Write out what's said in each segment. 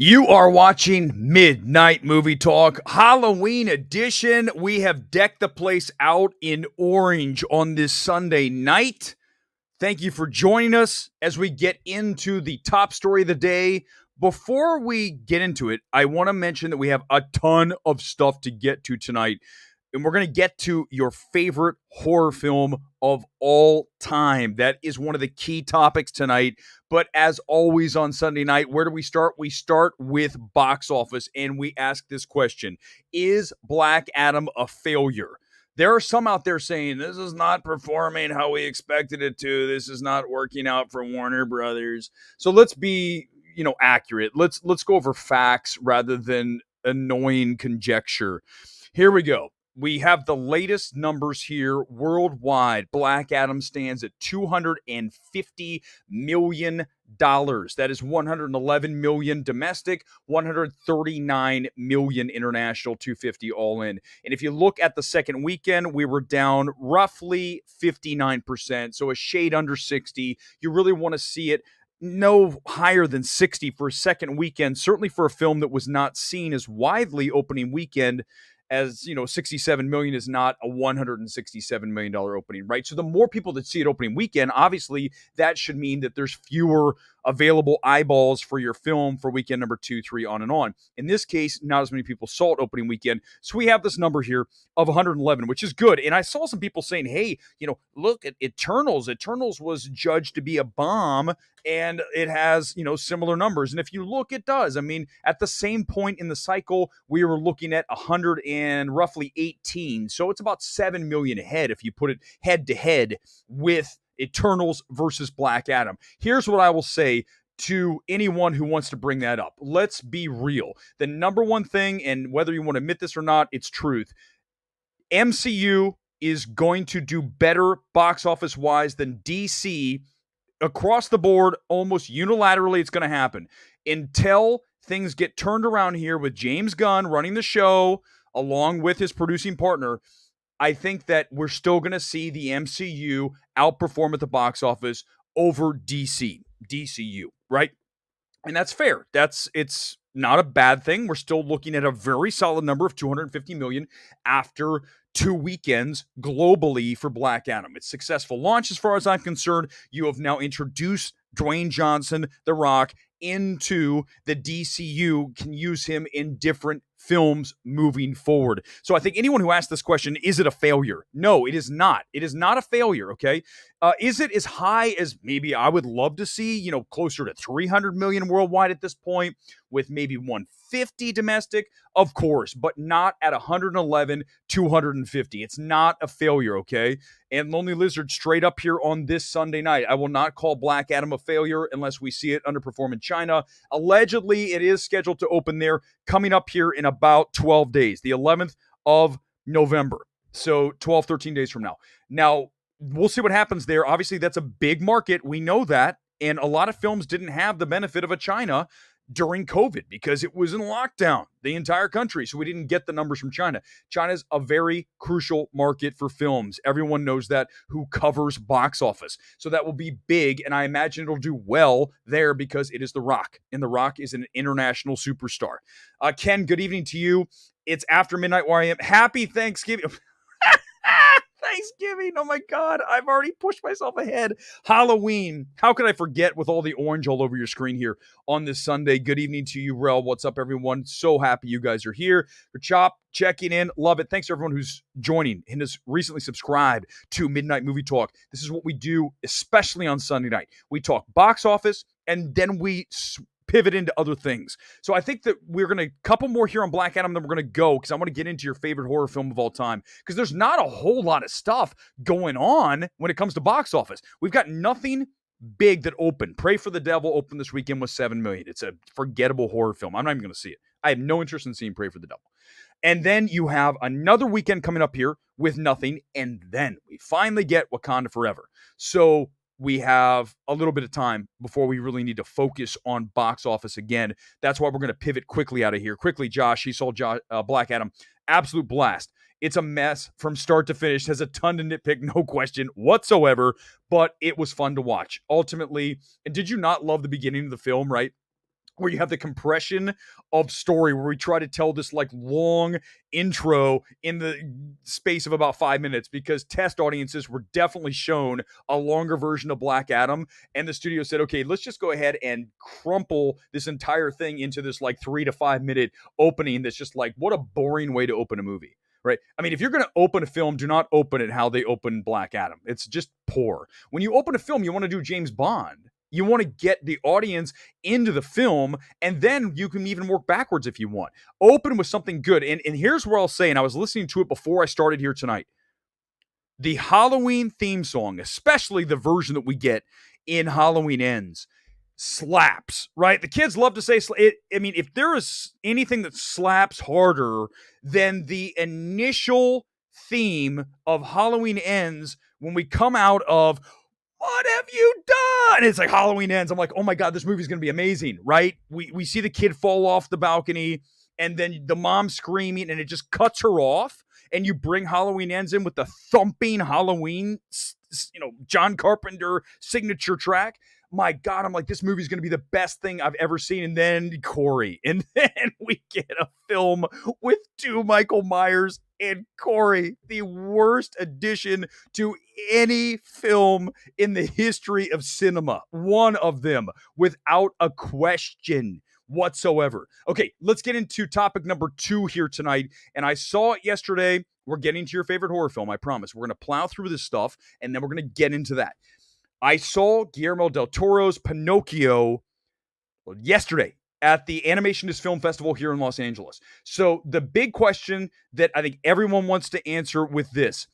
You are watching Midnight Movie Talk, Halloween edition. We have decked the place out in orange on this Sunday night. Thank you for joining us as we get into the top story of the day. Before we get into it, I want to mention that we have a ton of stuff to get to tonight. And we're going to get to your favorite horror film of all time. That is one of the key topics tonight. But as always on Sunday night, where do we start? We start with box office, and we ask this question: is Black Adam a failure? There are some out there saying this is not performing how we expected it to. This is not working out for Warner Brothers. So let's be, accurate. Let's go over facts rather than annoying conjecture. Here we go. We have the latest numbers here worldwide. Black Adam stands at $250 million. That is $111 million domestic, $139 million international, $250 all in. And if you look at the second weekend, we were down roughly 59%, so a shade under 60. You really want to see it no higher than 60 for a second weekend, certainly for a film that was not seen as widely opening weekend. As you know, 67 million is not a $167 million opening, right? So the more people that see it opening weekend, obviously that should mean that there's fewer available eyeballs for your film for weekend number 2, 3, on and on. In this case, not as many people saw it opening weekend. So we have this number here of 111, which is good. And I saw some people saying, hey, look at Eternals. Eternals was judged to be a bomb, and it has, similar numbers. And if you look, it does. I mean, at the same point in the cycle, we were looking at 100 and roughly 18. So it's about 7 million ahead if you put it head to head with Eternals versus Black Adam. Here's what I will say to anyone who wants to bring that up. Let's be real. The number one thing, and whether you want to admit this or not, it's truth. MCU is going to do better box office wise than DC across the board. Almost unilaterally, it's going to happen until things get turned around here with James Gunn running the show along with his producing partner. I think that we're still going to see the MCU outperform at the box office over DCU, right? And that's fair. It's not a bad thing. We're still looking at a very solid number of 250 million after 2 weekends globally for Black Adam. It's successful launch as far as I'm concerned. You have now introduced Dwayne Johnson, The Rock, into the DCU, can use him in different films moving forward. So I think anyone who asked this question, is it a failure? No, it is not. It is not a failure, okay? Is it as high as maybe I would love to see, closer to 300 million worldwide at this point, with maybe 150 domestic? Of course, but not at 111, 250. It's not a failure, okay? And Lonely Lizard straight up here on this Sunday night. I will not call Black Adam a failure unless we see it underperform in China. Allegedly, it is scheduled to open there coming up here in about 12 days, the 11th of November. So 12, 13 days from now. Now, we'll see what happens there. Obviously, that's a big market. We know that. And a lot of films didn't have the benefit of a China during COVID because it was in lockdown, the entire country. So we didn't get the numbers from China. China's a very crucial market for films. Everyone knows that who covers box office. So that will be big. And I imagine it'll do well there because it is The Rock. And The Rock is an international superstar. Ken, good evening to you. It's after midnight where I am. Happy Thanksgiving. Thanksgiving. Oh my God. I've already pushed myself ahead. Halloween. How could I forget with all the orange all over your screen here on this Sunday? Good evening to you, Rel. What's up, everyone? So happy you guys are here. Chop, checking in. Love it. Thanks to everyone who's joining and has recently subscribed to Midnight Movie Talk. This is what we do, especially on Sunday night. We talk box office and then we pivot into other things. So I think that we're going to couple more here on Black Adam, then we're going to go because I want to get into your favorite horror film of all time because there's not a whole lot of stuff going on when it comes to box office. We've got nothing big that opened. Pray for the Devil opened this weekend with 7 million. It's a forgettable horror film. I'm not even going to see it. I have no interest in seeing Pray for the Devil. And then you have another weekend coming up here with nothing. And then we finally get Wakanda Forever. So we have a little bit of time before we really need to focus on box office again. That's why we're going to pivot quickly out of here. Quickly, Josh, he saw Black Adam. Absolute blast. It's a mess from start to finish. Has a ton to nitpick, no question whatsoever, but it was fun to watch. Ultimately, and did you not love the beginning of the film, right? where you have the compression of story, where we try to tell this like long intro in the space of about 5 minutes, because test audiences were definitely shown a longer version of Black Adam, and the studio said, okay, let's just go ahead and crumple this entire thing into this like 3 to 5 minute opening that's just like, what a boring way to open a movie. Right. I mean, if you're going to open a film, do not open it how they open Black Adam. It's just poor. When you open a film, you want to do James Bond. You want to get the audience into the film, and then you can even work backwards if you want. Open with something good. And here's where I'll say, and I was listening to it before I started here tonight, the Halloween theme song, especially the version that we get in Halloween Ends, slaps, right? The kids love to say it. I mean, if there is anything that slaps harder than the initial theme of Halloween Ends, when we come out of what have you done? It's like Halloween Ends. I'm like, oh my God, this movie's going to be amazing, right? We see the kid fall off the balcony, and then the mom screaming, and it just cuts her off. And you bring Halloween Ends in with the thumping Halloween, John Carpenter signature track. My God, I'm like, this movie's going to be the best thing I've ever seen. And then Corey. And then we get a film with 2 Michael Myers and Corey, the worst addition to any film in the history of cinema. One of them, without a question whatsoever. Okay, let's get into topic number 2 here tonight. And I saw it yesterday. We're getting to your favorite horror film, I promise. We're going to plow through this stuff, and then we're going to get into that. I saw Guillermo del Toro's Pinocchio yesterday at the Animationist Film Festival here in Los Angeles. So the big question that I think everyone wants to answer with this: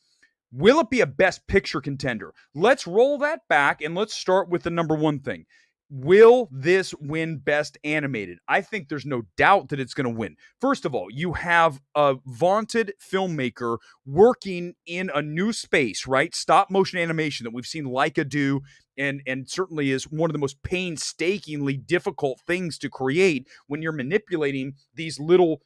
will it be a Best Picture contender? Let's roll that back, and let's start with the number one thing. Will this win Best Animated? I think there's no doubt that it's going to win. First of all, you have a vaunted filmmaker working in a new space, right? Stop motion animation that we've seen Leica do, and certainly is one of the most painstakingly difficult things to create when you're manipulating these little,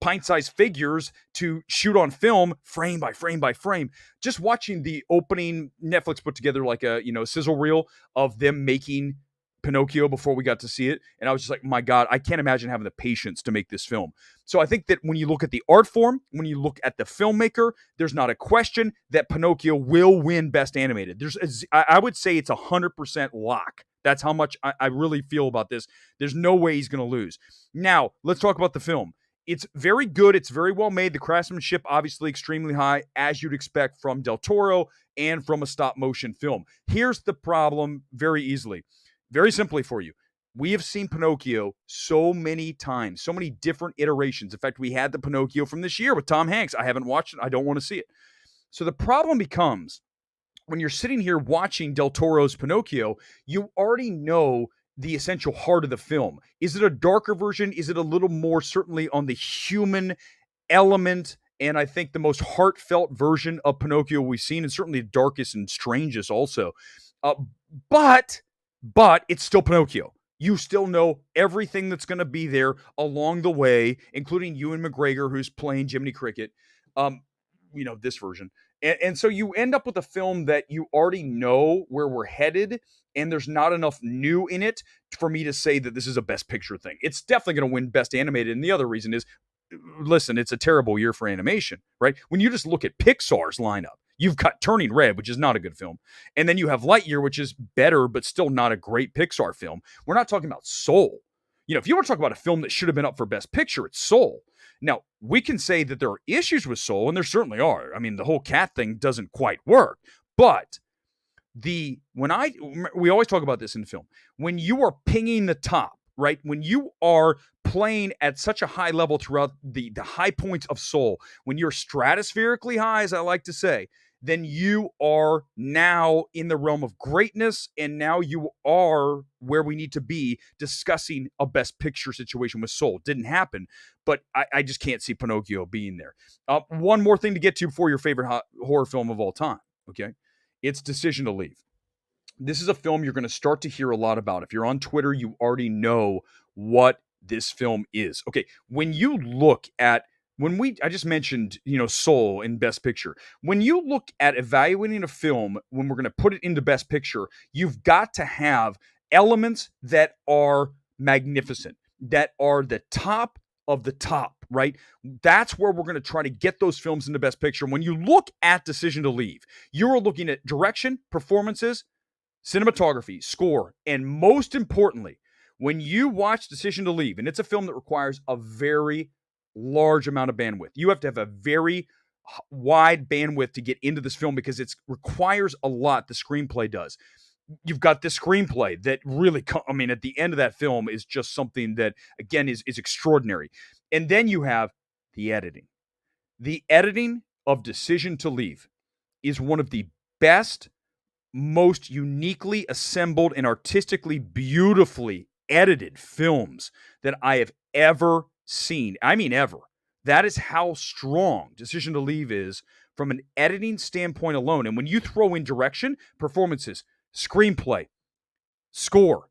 pint-sized figures to shoot on film frame by frame by frame. Just watching the opening, Netflix put together like a, sizzle reel of them making Pinocchio before we got to see it, and I was just like, my God, I can't imagine having the patience to make this film. So I think that when you look at the art form, when you look at the filmmaker, there's not a question that Pinocchio will win Best Animated. I would say it's 100% lock. That's how much I really feel about this. There's no way he's going to lose. Now, let's talk about the film. It's very good. It's very well made. The craftsmanship, obviously, extremely high, as you'd expect from Del Toro and from a stop motion film. Here's the problem very easily. Very simply for you, we have seen Pinocchio so many times, so many different iterations. In fact, we had the Pinocchio from this year with Tom Hanks. I haven't watched it. I don't want to see it. So the problem becomes, when you're sitting here watching Del Toro's Pinocchio, you already know the essential heart of the film. Is it a darker version? Is it a little more certainly on the human element? And I think the most heartfelt version of Pinocchio we've seen, and certainly the darkest and strangest also. But it's still Pinocchio. You still know everything that's going to be there along the way, including Ewan McGregor, who's playing Jiminy Cricket, this version. And so you end up with a film that you already know where we're headed, and there's not enough new in it for me to say that this is a Best Picture thing. It's definitely going to win Best Animated, and the other reason is, listen, it's a terrible year for animation, right? When you just look at Pixar's lineup, you've got Turning Red, which is not a good film. And then you have Lightyear, which is better, but still not a great Pixar film. We're not talking about Soul. If you want to talk about a film that should have been up for Best Picture, it's Soul. Now, we can say that there are issues with Soul, and there certainly are. I mean, the whole cat thing doesn't quite work. But we always talk about this in film. When you are pinging the top, right? When you are playing at such a high level throughout the high points of Soul, when you're stratospherically high, as I like to say, then you are now in the realm of greatness, and now you are where we need to be discussing a Best Picture situation with Soul. Didn't happen, but I just can't see Pinocchio being there. One more thing to get to before your favorite horror film of all time, okay? It's Decision to Leave. This is a film you're going to start to hear a lot about. If you're on Twitter, you already know what this film is. Okay, when you look at, I just mentioned, Soul in Best Picture. When you look at evaluating a film, when we're going to put it into Best Picture, you've got to have elements that are magnificent, that are the top of the top, right? That's where we're going to try to get those films in the Best Picture. When you look at Decision to Leave, you're looking at direction, performances, cinematography, score, and most importantly, when you watch Decision to Leave, and it's a film that requires a very large amount of bandwidth. You have to have a very wide bandwidth to get into this film because it requires a lot. The screenplay does. You've got this screenplay that really, at the end of that film is just something that, again, is extraordinary. And then you have the editing. The editing of Decision to Leave is one of the best, most uniquely assembled and artistically beautifully edited films that I have ever seen. I mean, ever. That is how strong Decision to Leave is from an editing standpoint alone. And when you throw in direction, performances, screenplay, score,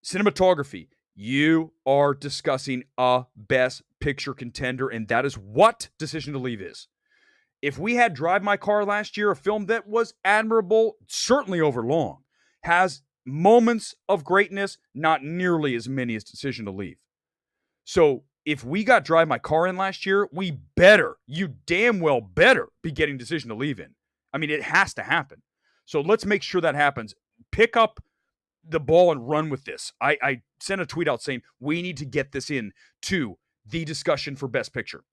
cinematography, you are discussing a Best Picture contender, and that is what Decision to Leave is. If we had Drive My Car last year, a film that was admirable, certainly overlong, has moments of greatness, not nearly as many as Decision to Leave. So if we got Drive My Car in last year, we better, you damn well better be getting Decision to Leave in. I mean, it has to happen. So let's make sure that happens. Pick up the ball and run with this. I sent a tweet out saying we need to get this in to the discussion for Best Picture.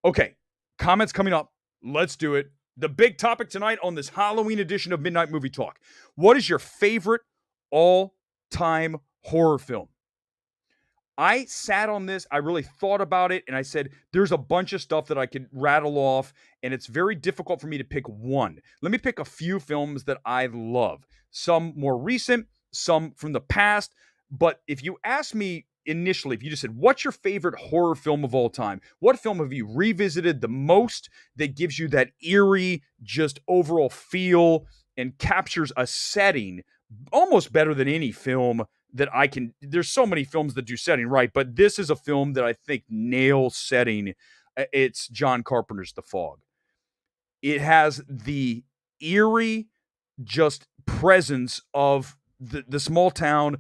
Okay, comments coming up. Let's do it. The big topic tonight on this Halloween edition of Midnight Movie Talk. What is your favorite all-time horror film? I sat on this, I really thought about it, and I said, there's a bunch of stuff that I could rattle off, and it's very difficult for me to pick one. Let me pick a few films that I love. Some more recent, some from the past, but if you ask me initially, if you just said, what's your favorite horror film of all time? What film have you revisited the most that gives you that eerie, just overall feel and captures a setting almost better than any film that I can? There's so many films that do setting right, but this is a film that I think nails setting. It's John Carpenter's The Fog. It has the eerie just presence of the small town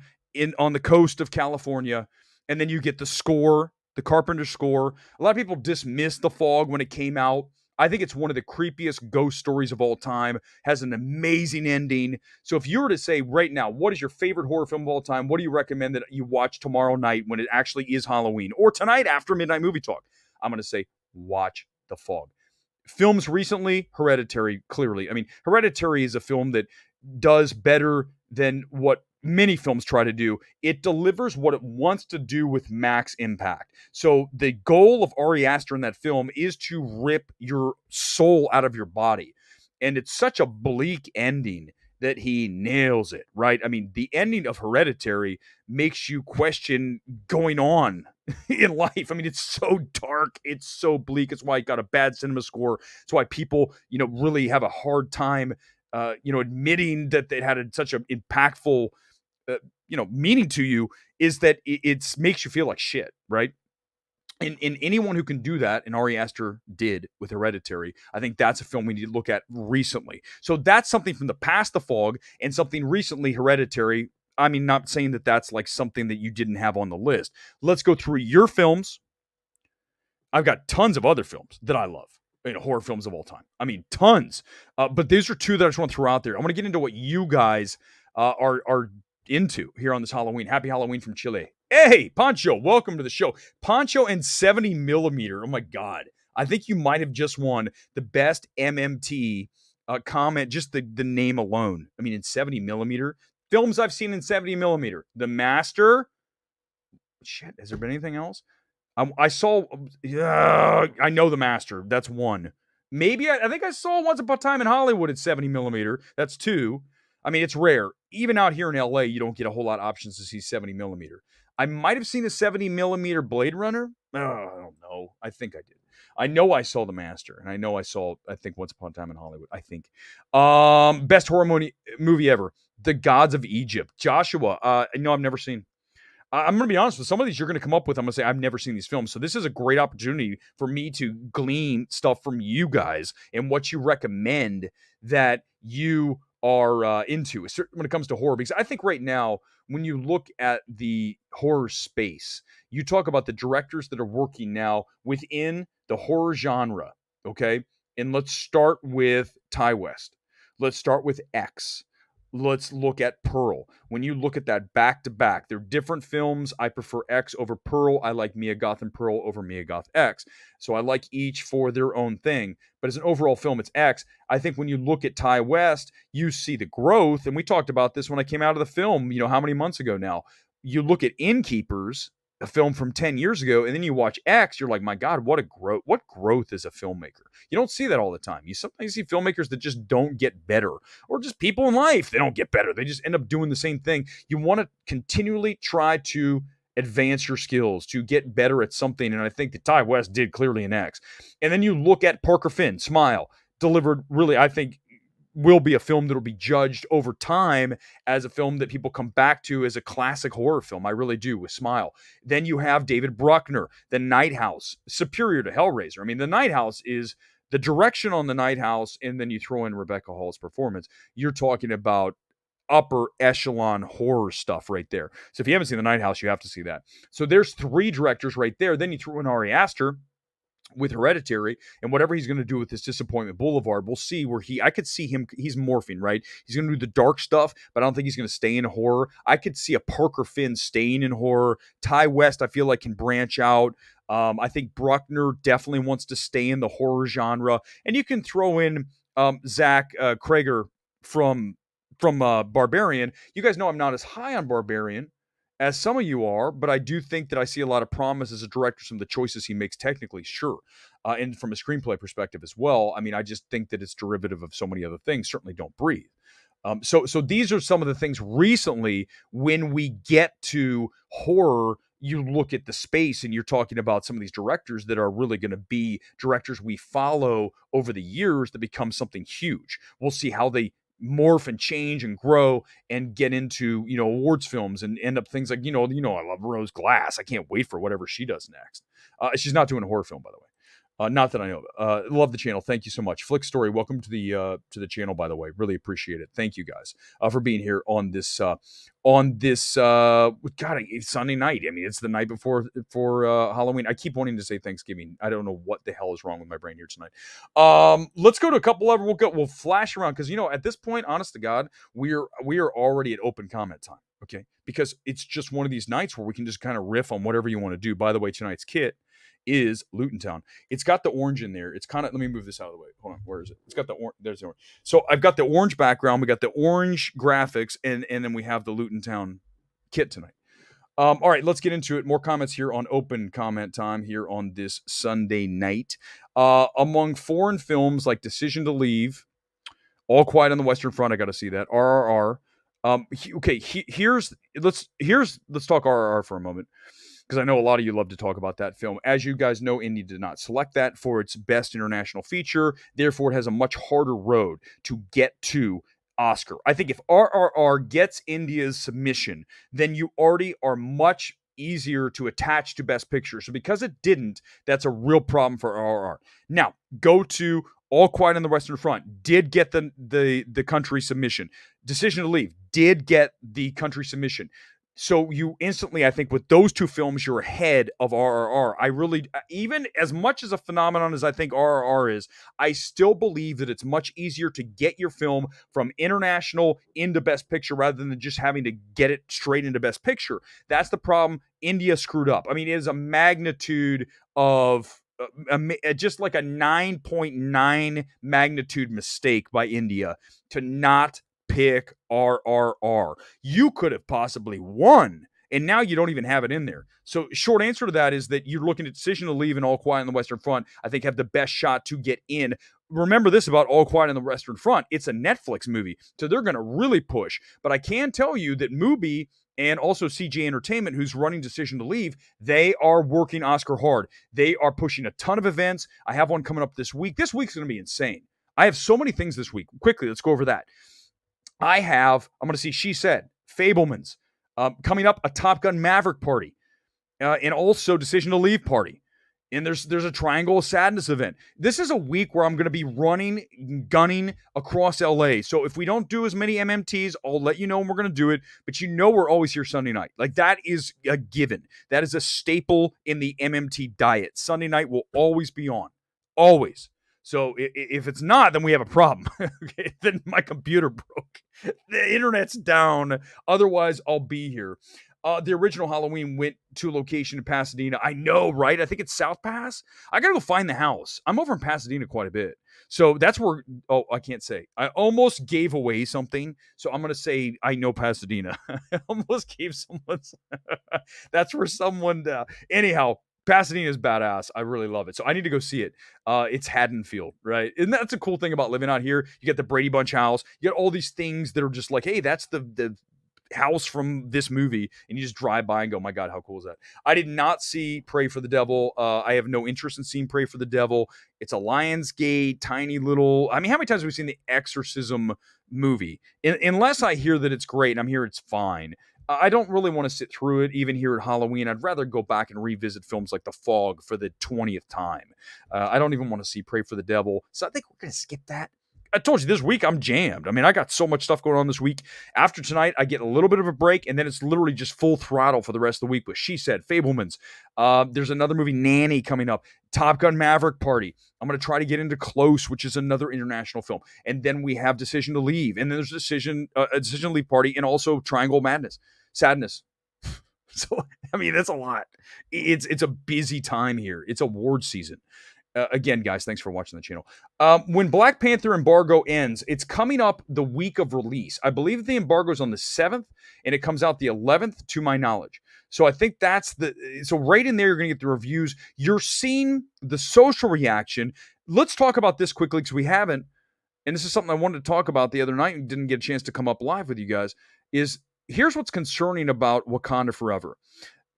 on the coast of California, and then you get the score, the Carpenter score. A lot of people dismissed The Fog when it came out. I think it's one of the creepiest ghost stories of all time. Has an amazing ending. So if you were to say right now, what is your favorite horror film of all time? What do you recommend that you watch tomorrow night when it actually is Halloween, or tonight after Midnight Movie Talk? I'm going to say watch The Fog. Films recently, Hereditary, clearly. I mean, Hereditary is a film that does better than what many films try to do. It delivers what it wants to do with max impact. So the goal of Ari Aster in that film is to rip your soul out of your body. And it's such a bleak ending that he nails it, right? I mean, the ending of Hereditary makes you question going on in life. I mean, it's so dark. It's so bleak. It's why it got a bad cinema score. It's why people, really have a hard time, admitting that they had such an impactful, meaning to you, is that it makes you feel like shit, right? And anyone who can do that, and Ari Aster did with Hereditary, I think that's a film we need to look at recently. So that's something from the past, The Fog, and something recently, Hereditary. I mean, not saying that that's like something that you didn't have on the list. Let's go through your films. I've got tons of other films that I love. Horror films of all time. I mean, tons. But these are two that I just want to throw out there. I want to get into what you guys are into here on this Halloween. Happy Halloween from Chile. Hey, Pancho, welcome to the show. Pancho and 70 millimeter. Oh my God. I think you might have just won the best MMT comment, just the name alone. I mean, in 70 millimeter. Films I've seen in 70 millimeter. The Master. Shit, has there been anything else? I saw, I know The Master. That's one. Maybe, I think I saw Once Upon a Time in Hollywood at 70 millimeter. That's two. I mean, it's rare. Even out here in LA, you don't get a whole lot of options to see 70 millimeter. I might have seen a 70 millimeter Blade Runner. I don't know. I think I did. I know I saw The Master, and I know I saw, Once Upon a Time in Hollywood. I think. Best horror movie ever. The Gods of Egypt. Joshua, no, I've never seen. I'm going to be honest with some of these you're going to come up with. I'm going to say, I've never seen these films. So this is a great opportunity for me to glean stuff from you guys and what you recommend that you are into when it comes to horror. Because I think right now, when you look at the horror space, you talk about the directors that are working now within the horror genre, okay? And let's start with Ty West. Let's start with X. Let's look at Pearl. When you look at that back to back, they're different films. I prefer X over Pearl. I like Mia Goth and Pearl over Mia Goth X. So I like each for their own thing. But as an overall film, it's X. I think when you look at Ty West, you see the growth. And we talked about this when I came out of the film, how many months ago now? You look at Innkeepers, a film from 10 years ago, and then you watch X, you're like, my God, what growth as a filmmaker. You don't see that all the time. You sometimes see filmmakers that just don't get better, or just people in life, they don't get better. They just end up doing the same thing. You want to continually try to advance your skills, to get better at something, and I think that Ty West did clearly in X. And then you look at Parker Finn, Smile, delivered really, I think, will be a film that will be judged over time as a film that people come back to as a classic horror film. I really do, with Smile. Then you have David Bruckner, The Night House, superior to Hellraiser. I mean, The Night House is the direction on The Night House, and then you throw in Rebecca Hall's performance. You're talking about upper echelon horror stuff right there. So if you haven't seen The Night House, you have to see that. So there's 3 directors right there. Then you throw in Ari Aster with Hereditary, and whatever he's going to do with this Disappointment Boulevard, we'll see where I could see him, he's morphing, right? He's going to do the dark stuff, but I don't think he's going to stay in horror. I could see a Parker Finn staying in horror. Ty West, I feel like, can branch out. I think Bruckner definitely wants to stay in the horror genre, and you can throw in Zach Krager from Barbarian. You guys know I'm not as high on Barbarian as some of you are, but I do think that I see a lot of promise as a director, some of the choices he makes technically, sure. And from a screenplay perspective as well. I mean, I just think that it's derivative of so many other things. Certainly Don't Breathe. So these are some of the things recently. When we get to horror, you look at the space and you're talking about some of these directors that are really going to be directors we follow over the years that become something huge. We'll see how they morph and change and grow and get into, awards films and end up things like, I love Rose Glass. I can't wait for whatever she does next. She's not doing a horror film, by the way. Not that I know of. Love the channel. Thank you so much. Flick Story, welcome to the channel, by the way. Really appreciate it. Thank you guys for being here on this it's Sunday night. I mean, it's the night before Halloween. I keep wanting to say Thanksgiving. I don't know what the hell is wrong with my brain here tonight. Let's go to a couple of we'll flash around, because at this point, honest to God, we are already at open comment time. Okay, because it's just one of these nights where we can just kind of riff on whatever you want to do. By the way, tonight's kit is Luton Town. It's got the orange in there. It's kind of, let me move this out of the way. Hold on, where is it? It's got the orange. There's the orange. So I've got the orange background. We got the orange graphics, and then we have the Luton Town kit tonight. All right, let's get into it. More comments here on open comment time here on this Sunday night. Among foreign films like Decision to Leave, All Quiet on the Western Front, I got to see that. RRR. Let's talk RRR for a moment, because I know a lot of you love to talk about that film. As you guys know, Indy did not select that for its best international feature. Therefore, it has a much harder road to get to Oscar. I think if RRR gets India's submission, then you already are much easier to attach to Best Picture. So because it didn't, that's a real problem for RRR. Now, go to All Quiet on the Western Front, did get the country submission. Decision to Leave did get the country submission. So you instantly, I think, with those 2 films, you're ahead of RRR. I really, even as much as a phenomenon as I think RRR is, I still believe that it's much easier to get your film from international into Best Picture rather than just having to get it straight into Best Picture. That's the problem. India screwed up. I mean, it is a magnitude of just like a 9.9 magnitude mistake by India to not pick RRR. You could have possibly won, and now you don't even have it in there. So short answer to that is that you're looking at Decision to Leave and All Quiet on the Western Front, I think, have the best shot to get in. Remember this about All Quiet on the Western Front. It's a Netflix movie, so they're going to really push. But I can tell you that Mubi and also CJ Entertainment, who's running Decision to Leave, they are working Oscar hard. They are pushing a ton of events. I have one coming up this week. This week's going to be insane. I have so many things this week. Quickly, let's go over that. I'm going to see She Said, Fablemans, coming up, a Top Gun Maverick party, and also Decision to Leave party. And there's a Triangle of Sadness event. This is a week where I'm going to be gunning across LA. So if we don't do as many MMTs, I'll let you know when we're going to do it. But we're always here Sunday night. Like, that is a given. That is a staple in the MMT diet. Sunday night will always be on. Always. So if it's not, then we have a problem. Okay, then my computer broke. The internet's down. Otherwise, I'll be here. The original Halloween went to a location in Pasadena. I know, right? I think it's South Pass. I gotta go find the house. I'm over in Pasadena quite a bit. So that's where, oh, I can't say. I almost gave away something. So I'm gonna say I know Pasadena. I almost gave someone. That's where someone, anyhow, Pasadena is badass. I really love it. So I need to go see it. It's Haddonfield, right? And that's a cool thing about living out here. You get the Brady Bunch house. You get all these things that are just like, hey, that's the house from this movie, and you just drive by and go, my God, how cool is that? I did not see Pray for the Devil. I have no interest in seeing Pray for the Devil. It's a Lionsgate, tiny little, I mean, how many times have we seen the Exorcism movie? Unless I hear that it's great and I'm here, it's fine. I don't really want to sit through it, even here at Halloween. I'd rather go back and revisit films like The Fog for the 20th time. I don't even want to see Pray for the Devil. So I think we're going to skip that. I told you this week I'm jammed. I mean, I got so much stuff going on this week. After tonight, I get a little bit of a break, and then it's literally just full throttle for the rest of the week with She Said, Fablemans. There's another movie, Nanny, coming up. Top Gun Maverick Party. I'm going to try to get into Close, which is another international film. And then we have Decision to Leave. And then there's a Decision to Leave Party, and also Triangle Madness. Sadness. So, I mean, that's a lot. It's a busy time here. It's award season. Again, guys, thanks for watching the channel. When Black Panther embargo ends, it's coming up the week of release. I believe the embargo is on the 7th, and it comes out the 11th, to my knowledge. So I think so right in there, you're going to get the reviews. You're seeing the social reaction. Let's talk about this quickly, because we haven't, and this is something I wanted to talk about the other night and didn't get a chance to come up live with you guys, here's what's concerning about Wakanda Forever.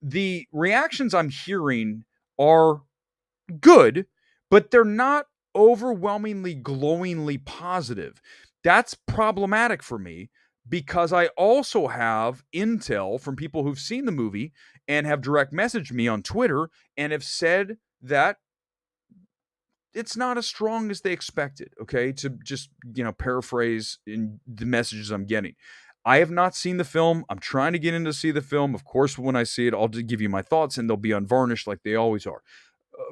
The reactions I'm hearing are good, but they're not overwhelmingly, glowingly positive. That's problematic for me, because I also have intel from people who've seen the movie and have direct messaged me on Twitter and have said that it's not as strong as they expected, okay? To just, paraphrase in the messages I'm getting. I have not seen the film. I'm trying to get in to see the film. Of course, when I see it, I'll just give you my thoughts, and they'll be unvarnished like they always are.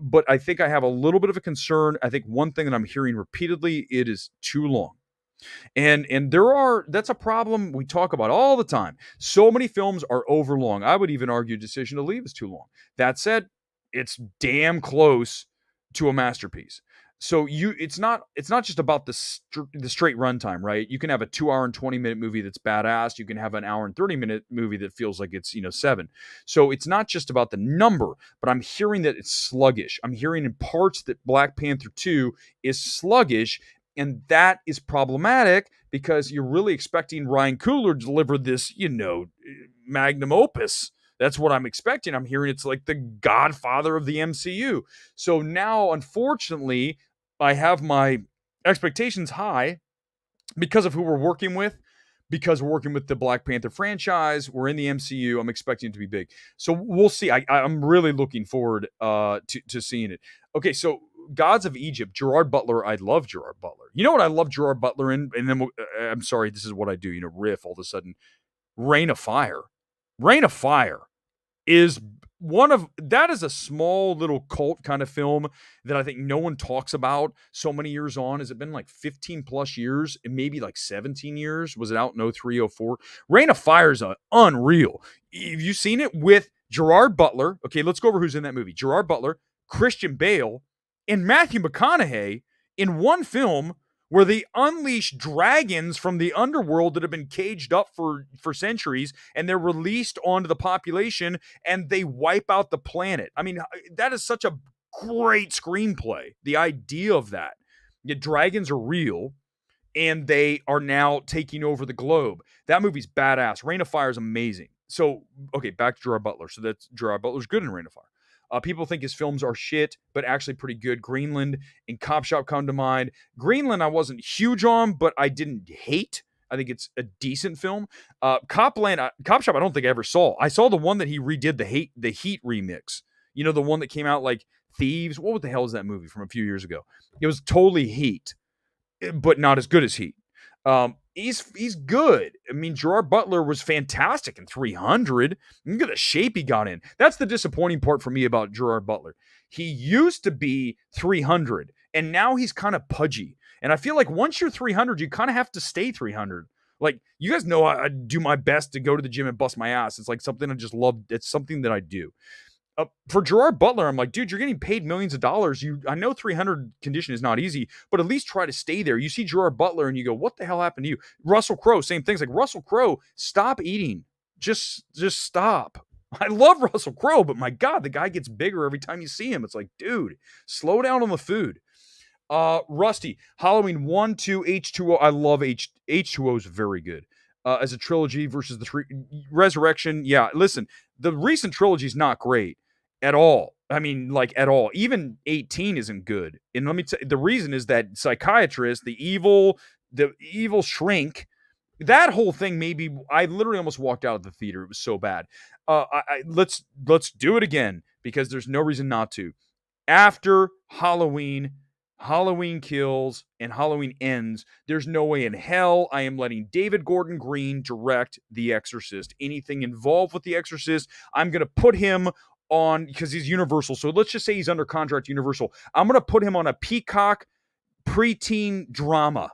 But I think I have a little bit of a concern. I think one thing that I'm hearing repeatedly, it is too long. And that's a problem we talk about all the time. So many films are overlong. I would even argue Decision to Leave is too long. That said, it's damn close to a masterpiece. So it's not just about the straight runtime, right? You can have a 2 hour and 20-minute movie that's badass. You can have an hour and 30-minute movie that feels like it's 7. So it's not just about the number, but I'm hearing that it's sluggish. I'm hearing in parts that Black Panther 2 is sluggish, and that is problematic, because you're really expecting Ryan Coogler to deliver this, magnum opus. That's what I'm expecting. I'm hearing it's like the godfather of the MCU. So now, unfortunately, I have my expectations high because of who we're working with, because we're working with the Black Panther franchise. We're in the MCU. I'm expecting it to be big. So we'll see. I'm really looking forward to seeing it. Okay, so Gods of Egypt, Gerard Butler. I love Gerard Butler. You know what I love Gerard Butler in? And then I'm sorry, this is what I do. Riff all of a sudden. Reign of Fire. Reign of Fire is that is a small little cult kind of film that I think no one talks about so many years on. Has it been like 15 plus years? Maybe like 17 years? Was it out in 03, 04? Reign of Fire is unreal. Have you seen it with Gerard Butler? Okay, let's go over who's in that movie. Gerard Butler, Christian Bale, and Matthew McConaughey in one film where they unleash dragons from the underworld that have been caged up for centuries, and they're released onto the population, and they wipe out the planet. I mean, that is such a great screenplay. The idea of that. The dragons are real, and they are now taking over the globe. That movie's badass. Reign of Fire is amazing. So, okay, back to Gerard Butler. So that's Gerard Butler's good in Reign of Fire. People think his films are shit, but actually pretty good. Greenland and Cop Shop come to mind. Greenland I wasn't huge on, but I didn't hate. I think it's a decent film. Cop Shop I don't think I ever saw. I saw the one that he redid, the Heat remix. The one that came out like Thieves. What the hell is that movie from a few years ago? It was totally Heat, but not as good as Heat. He's good. I mean, Gerard Butler was fantastic in 300. Look at the shape he got in. That's the disappointing part for me about Gerard Butler. He used to be 300, and now he's kind of pudgy. And I feel like once you're 300, you kind of have to stay 300. Like, you guys know I do my best to go to the gym and bust my ass. It's like something I just love. It's something that I do. For Gerard Butler, I'm like, dude, you're getting paid millions of dollars. I know 300 condition is not easy, but at least try to stay there. You see Gerard Butler and you go, what the hell happened to you? Russell Crowe, same things. Like, Russell Crowe, stop eating. Just stop. I love Russell Crowe, but my God, the guy gets bigger every time you see him. It's like, dude, slow down on the food. Rusty, Halloween 1, 2, H2O. I love H2O is very good. As a trilogy versus the Resurrection. Yeah, listen, the recent trilogy is not great at all. I mean, like, at all. Even 18 isn't good. And let me tell you, the reason is that psychiatrist, the evil shrink, that whole thing maybe, I literally almost walked out of the theater. It was so bad. Let's do it again, because there's no reason not to. After Halloween kills and Halloween ends, there's no way in hell I am letting David Gordon Green direct The Exorcist. Anything involved with The Exorcist, I'm going to put him on, because he's Universal. So let's just say he's under contract to Universal. I'm going to put him on a Peacock preteen drama.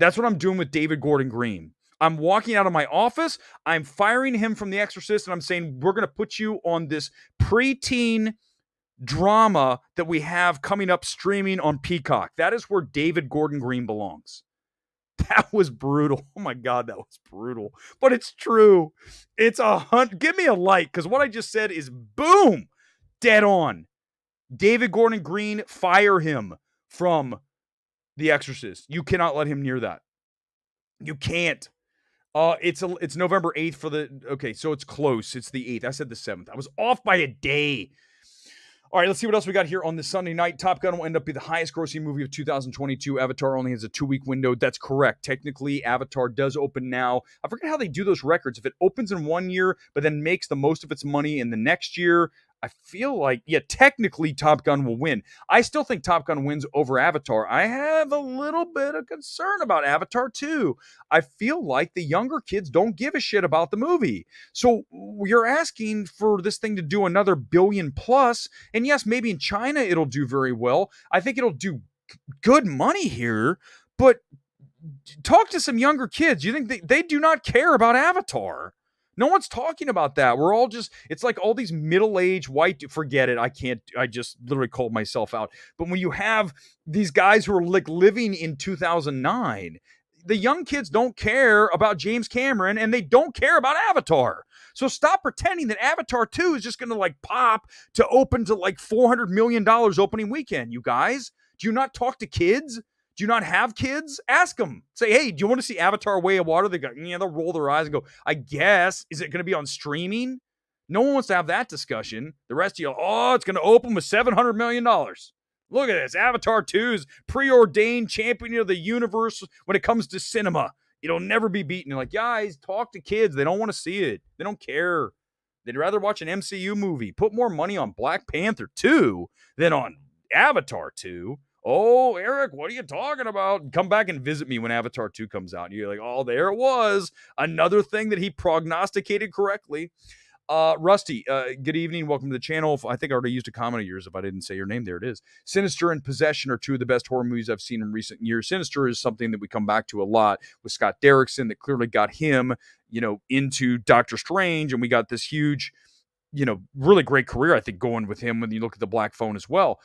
That's what I'm doing with David Gordon Green. I'm walking out of my office. I'm firing him from The Exorcist, and I'm saying, we're going to put you on this preteen drama that we have coming up streaming on Peacock. That is where David Gordon Green belongs. That was brutal. Oh my God, that was brutal. But it's true. It's a hunt. Give me a like, because what I just said is boom, dead on. David Gordon Green, fire him from The Exorcist. You cannot let him near that. You can't. It's November 8th for the, okay, so it's close. It's the 8th. I said the 7th. I was off by a day. All right, let's see what else we got here on this Sunday night. Top Gun will end up being the highest grossing movie of 2022. Avatar only has a 2-week window. That's correct. Technically, Avatar does open now. I forget how they do those records. If it opens in 1 year, but then makes the most of its money in the next year, I feel like, yeah, technically Top Gun will win. I still think Top Gun wins over Avatar. I have a little bit of concern about Avatar 2. I feel like the younger kids don't give a shit about the movie. So you're asking for this thing to do another billion plus. And yes, maybe in China it'll do very well. I think it'll do good money here. But talk to some younger kids. You think they do not care about Avatar? No one's talking about that. We're all just, it's like all these middle-aged white, forget it. I just literally called myself out. But when you have these guys who are like living in 2009, the young kids don't care about James Cameron and they don't care about Avatar. So stop pretending that Avatar 2 is just going to like pop to open to like $400 million opening weekend, you guys. Do you not talk to kids? Do you not have kids? Ask them. Say, hey, do you want to see Avatar Way of Water? They go, yeah, they'll roll their eyes and go, I guess. Is it going to be on streaming? No one wants to have that discussion. The rest of you, oh, it's going to open with $700 million. Look at this. Avatar 2's preordained champion of the universe when it comes to cinema. It'll never be beaten. You're like, guys, talk to kids. They don't want to see it. They don't care. They'd rather watch an MCU movie. Put more money on Black Panther 2 than on Avatar 2. Oh, Eric, what are you talking about? Come back and visit me when Avatar 2 comes out. And you're like, oh, there it was. Another thing that he prognosticated correctly. Rusty, good evening. Welcome to the channel. I think I already used a comment of yours if I didn't say your name. There it is. Sinister and Possession are two of the best horror movies I've seen in recent years. Sinister is something that we come back to a lot with Scott Derrickson that clearly got him, into Doctor Strange. And we got this huge, really great career, I think, going with him when you look at the Black Phone as well.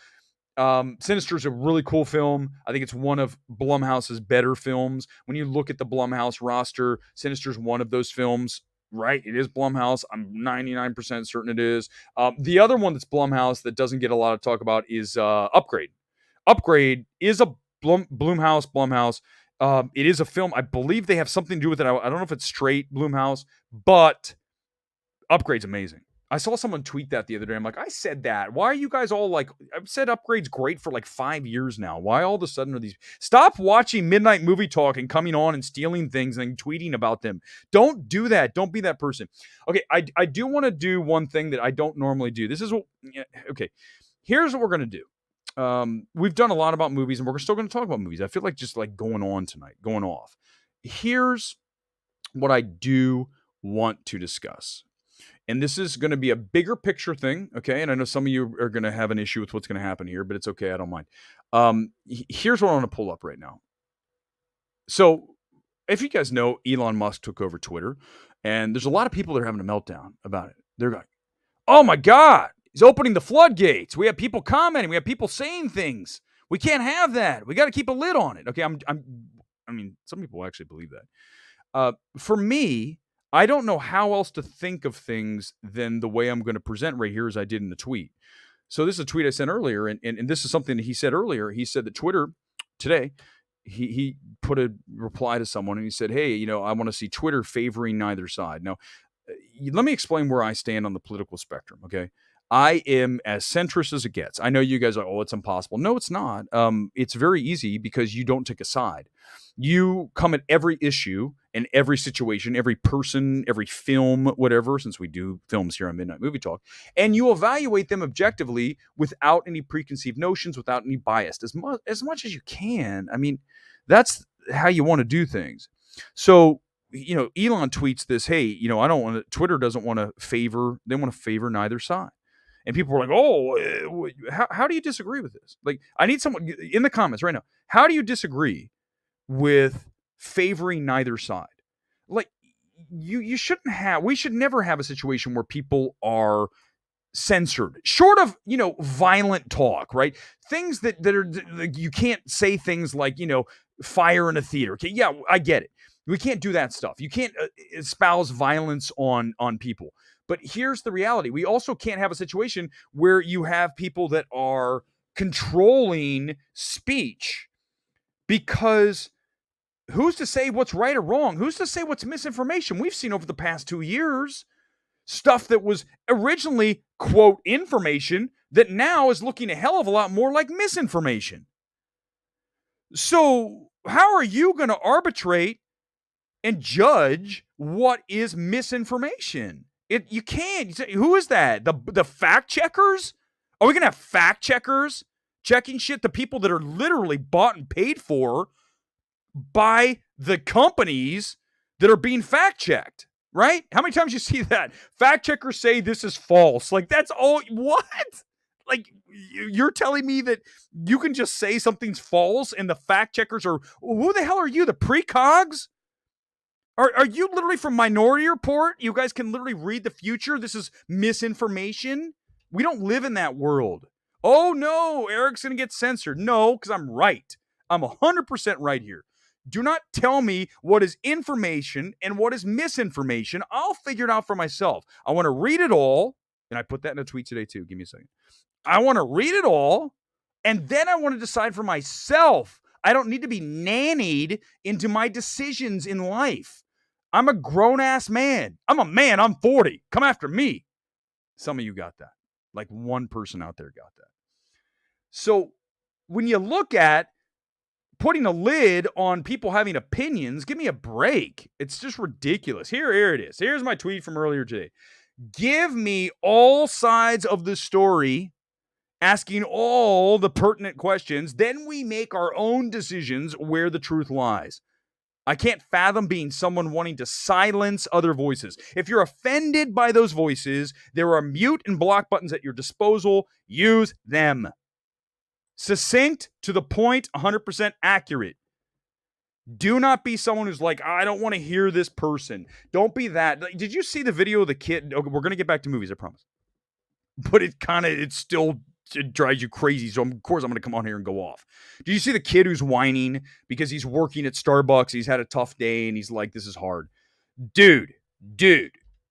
Sinister is a really cool film. I think it's one of Blumhouse's better films. When you look at the Blumhouse roster, Sinister is one of those films, right? It is Blumhouse. I'm 99% certain it is. The other one that's Blumhouse that doesn't get a lot of talk about is Upgrade. Upgrade is a Blumhouse. It is a film. I believe they have something to do with it. I don't know if it's straight Blumhouse, but Upgrade's amazing. I saw someone tweet that the other day. I'm like, I said that. Why are you guys all like, I've said Upgrade's great for like 5 years now. Why all of a sudden are these? Stop watching Midnight Movie Talk and coming on and stealing things and tweeting about them. Don't do that. Don't be that person. Okay, I do want to do one thing that I don't normally do. This is what, okay. Here's what we're going to do. We've done a lot about movies, and we're still going to talk about movies. I feel like just like going on tonight, going off. Here's what I do want to discuss. And this is going to be a bigger picture thing, okay? And I know some of you are going to have an issue with what's going to happen here, but it's okay. I don't mind. Here's what I want to pull up right now. So, if you guys know, Elon Musk took over Twitter, and there's a lot of people that are having a meltdown about it. They're going, "Oh my God, he's opening the floodgates. We have people commenting. We have people saying things. We can't have that. We got to keep a lid on it." Okay, I mean, some people actually believe that. For me, I don't know how else to think of things than the way I'm going to present right here as I did in the tweet. So this is a tweet I sent earlier, and this is something that he said earlier. He said that Twitter today, he put a reply to someone, and he said, "Hey, I want to see Twitter favoring neither side." Now, let me explain where I stand on the political spectrum, okay? I am as centrist as it gets. I know you guys are, "Oh, it's impossible." No, it's not. It's very easy because you don't take a side. You come at every issue and every situation, every person, every film, whatever, since we do films here on Midnight Movie Talk, and you evaluate them objectively without any preconceived notions, without any bias, as much as you can. I mean, that's how you want to do things. So, Elon tweets this, "Hey, I don't want to, Twitter doesn't want to favor, they want to favor neither side." And people were like, "Oh, how do you disagree with this?" Like, I need someone in the comments right now. How do you disagree with favoring neither side? Like, we should never have a situation where people are censored, short of violent talk, right? Things that are, you can't say things like fire in a theater. Okay, yeah, I get it. We can't do that stuff. You can't espouse violence on people. But here's the reality: we also can't have a situation where you have people that are controlling speech, because who's to say what's right or wrong? Who's to say what's misinformation? We've seen over the past 2 years stuff that was originally, quote, information that now is looking a hell of a lot more like misinformation. So how are you going to arbitrate and judge what is misinformation? You can't. Who is that? The fact checkers? Are we going to have fact checkers checking shit? The people that are literally bought and paid for by the companies that are being fact checked, right? How many times you see that? Fact checkers say this is false. Like, that's all. What? Like, you're telling me that you can just say something's false and the fact checkers are, who the hell are you? The precogs? Are you literally from Minority Report? You guys can literally read the future. This is misinformation. We don't live in that world. Oh no, Erick's going to get censored. No, because I'm right. I'm 100% right here. Do not tell me what is information and what is misinformation. I'll figure it out for myself. I want to read it all. And I put that in a tweet today too. Give me a second. I want to read it all. And then I want to decide for myself. I don't need to be nannied into my decisions in life. I'm a grown-ass man. I'm a man. I'm 40. Come after me. Some of you got that. Like one person out there got that. So when you look at putting a lid on people having opinions, give me a break. It's just ridiculous. Here it is. Here's my tweet from earlier today. Give me all sides of the story, asking all the pertinent questions. Then we make our own decisions where the truth lies. I can't fathom being someone wanting to silence other voices. If you're offended by those voices, there are mute and block buttons at your disposal. Use them. Succinct, to the point, 100% accurate. Do not be someone who's like, I don't want to hear this person. Don't be that. Did you see the video of the kid? Okay, we're going to get back to movies, I promise. But it drives you crazy. So of course I'm going to come on here and go off. Do you see the kid who's whining because he's working at Starbucks? He's had a tough day and he's like, this is hard. Dude.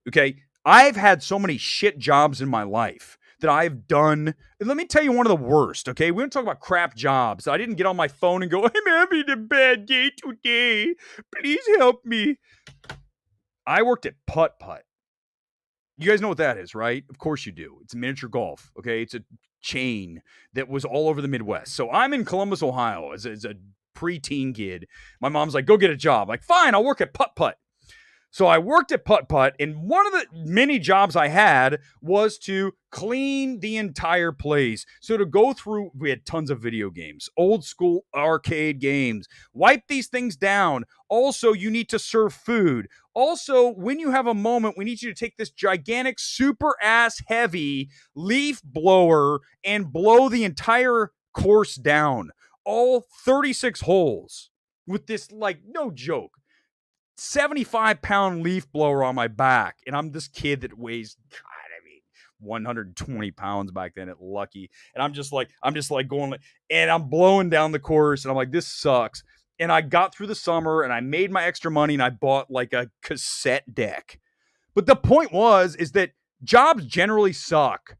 Okay. I've had so many shit jobs in my life that I've done. And let me tell you one of the worst. Okay. We don't talk about crap jobs. I didn't get on my phone and go, I'm having a bad day today. Please help me. I worked at Putt Putt. You guys know what that is, right? Of course you do. It's miniature golf. Okay. It's a chain that was all over the Midwest. So I'm in Columbus, Ohio as a preteen kid. My mom's like, go get a job. I'm like, fine, I'll work at Putt Putt. So I worked at Putt Putt, and one of the many jobs I had was to clean the entire place. So to go through, we had tons of video games, old school arcade games, wipe these things down. Also, you need to serve food. Also, when you have a moment, we need you to take this gigantic, super ass heavy leaf blower and blow the entire course down. All 36 holes with this, like, no joke, 75-pound leaf blower on my back. And I'm this kid that weighs, God, 120 pounds back then at Lucky. And I'm just like going, and I'm blowing down the course. And I'm like, this sucks. And I got through the summer and I made my extra money and I bought like a cassette deck. But the point is that jobs generally suck.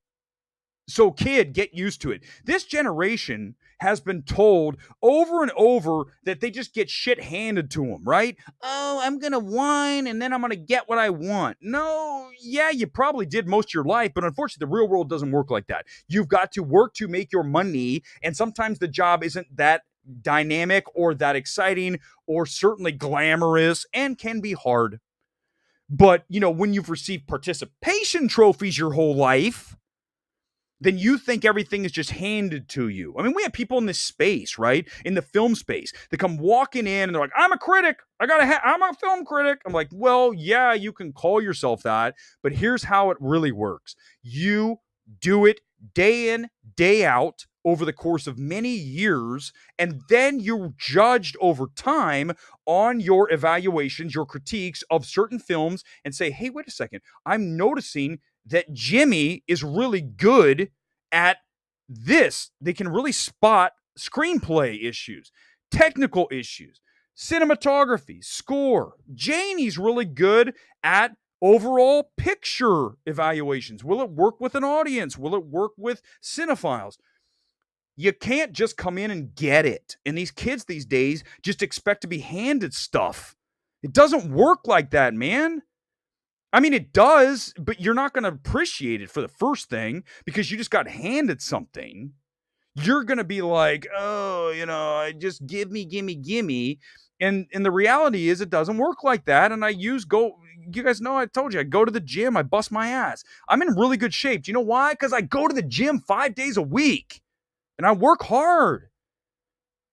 So kid, get used to it. This generation has been told over and over that they just get shit handed to them, right? Oh, I'm going to whine and then I'm going to get what I want. No, yeah, you probably did most of your life, but unfortunately the real world doesn't work like that. You've got to work to make your money, and sometimes the job isn't that dynamic or that exciting or certainly glamorous and can be hard. But, when you've received participation trophies your whole life, then you think everything is just handed to you. I mean, we have people in this space, right? In the film space, that come walking in and they're like, I'm a critic. I'm a film critic. I'm like, well, yeah, you can call yourself that, but here's how it really works. You do it day in, day out over the course of many years, and then you're judged over time on your evaluations, your critiques of certain films, and say, hey, wait a second, I'm noticing that Jimmy is really good at this. They can really spot screenplay issues, technical issues, cinematography, score. Janie's really good at overall picture evaluations. Will it work with an audience? Will it work with cinephiles? You can't just come in and get it. And these kids these days just expect to be handed stuff. It doesn't work like that, man. I mean, it does, but you're not going to appreciate it for the first thing because you just got handed something. You're going to be like, oh, just give me. And the reality is it doesn't work like that. And you guys know, I told you, I go to the gym, I bust my ass. I'm in really good shape. Do you know why? Because I go to the gym 5 days a week and I work hard.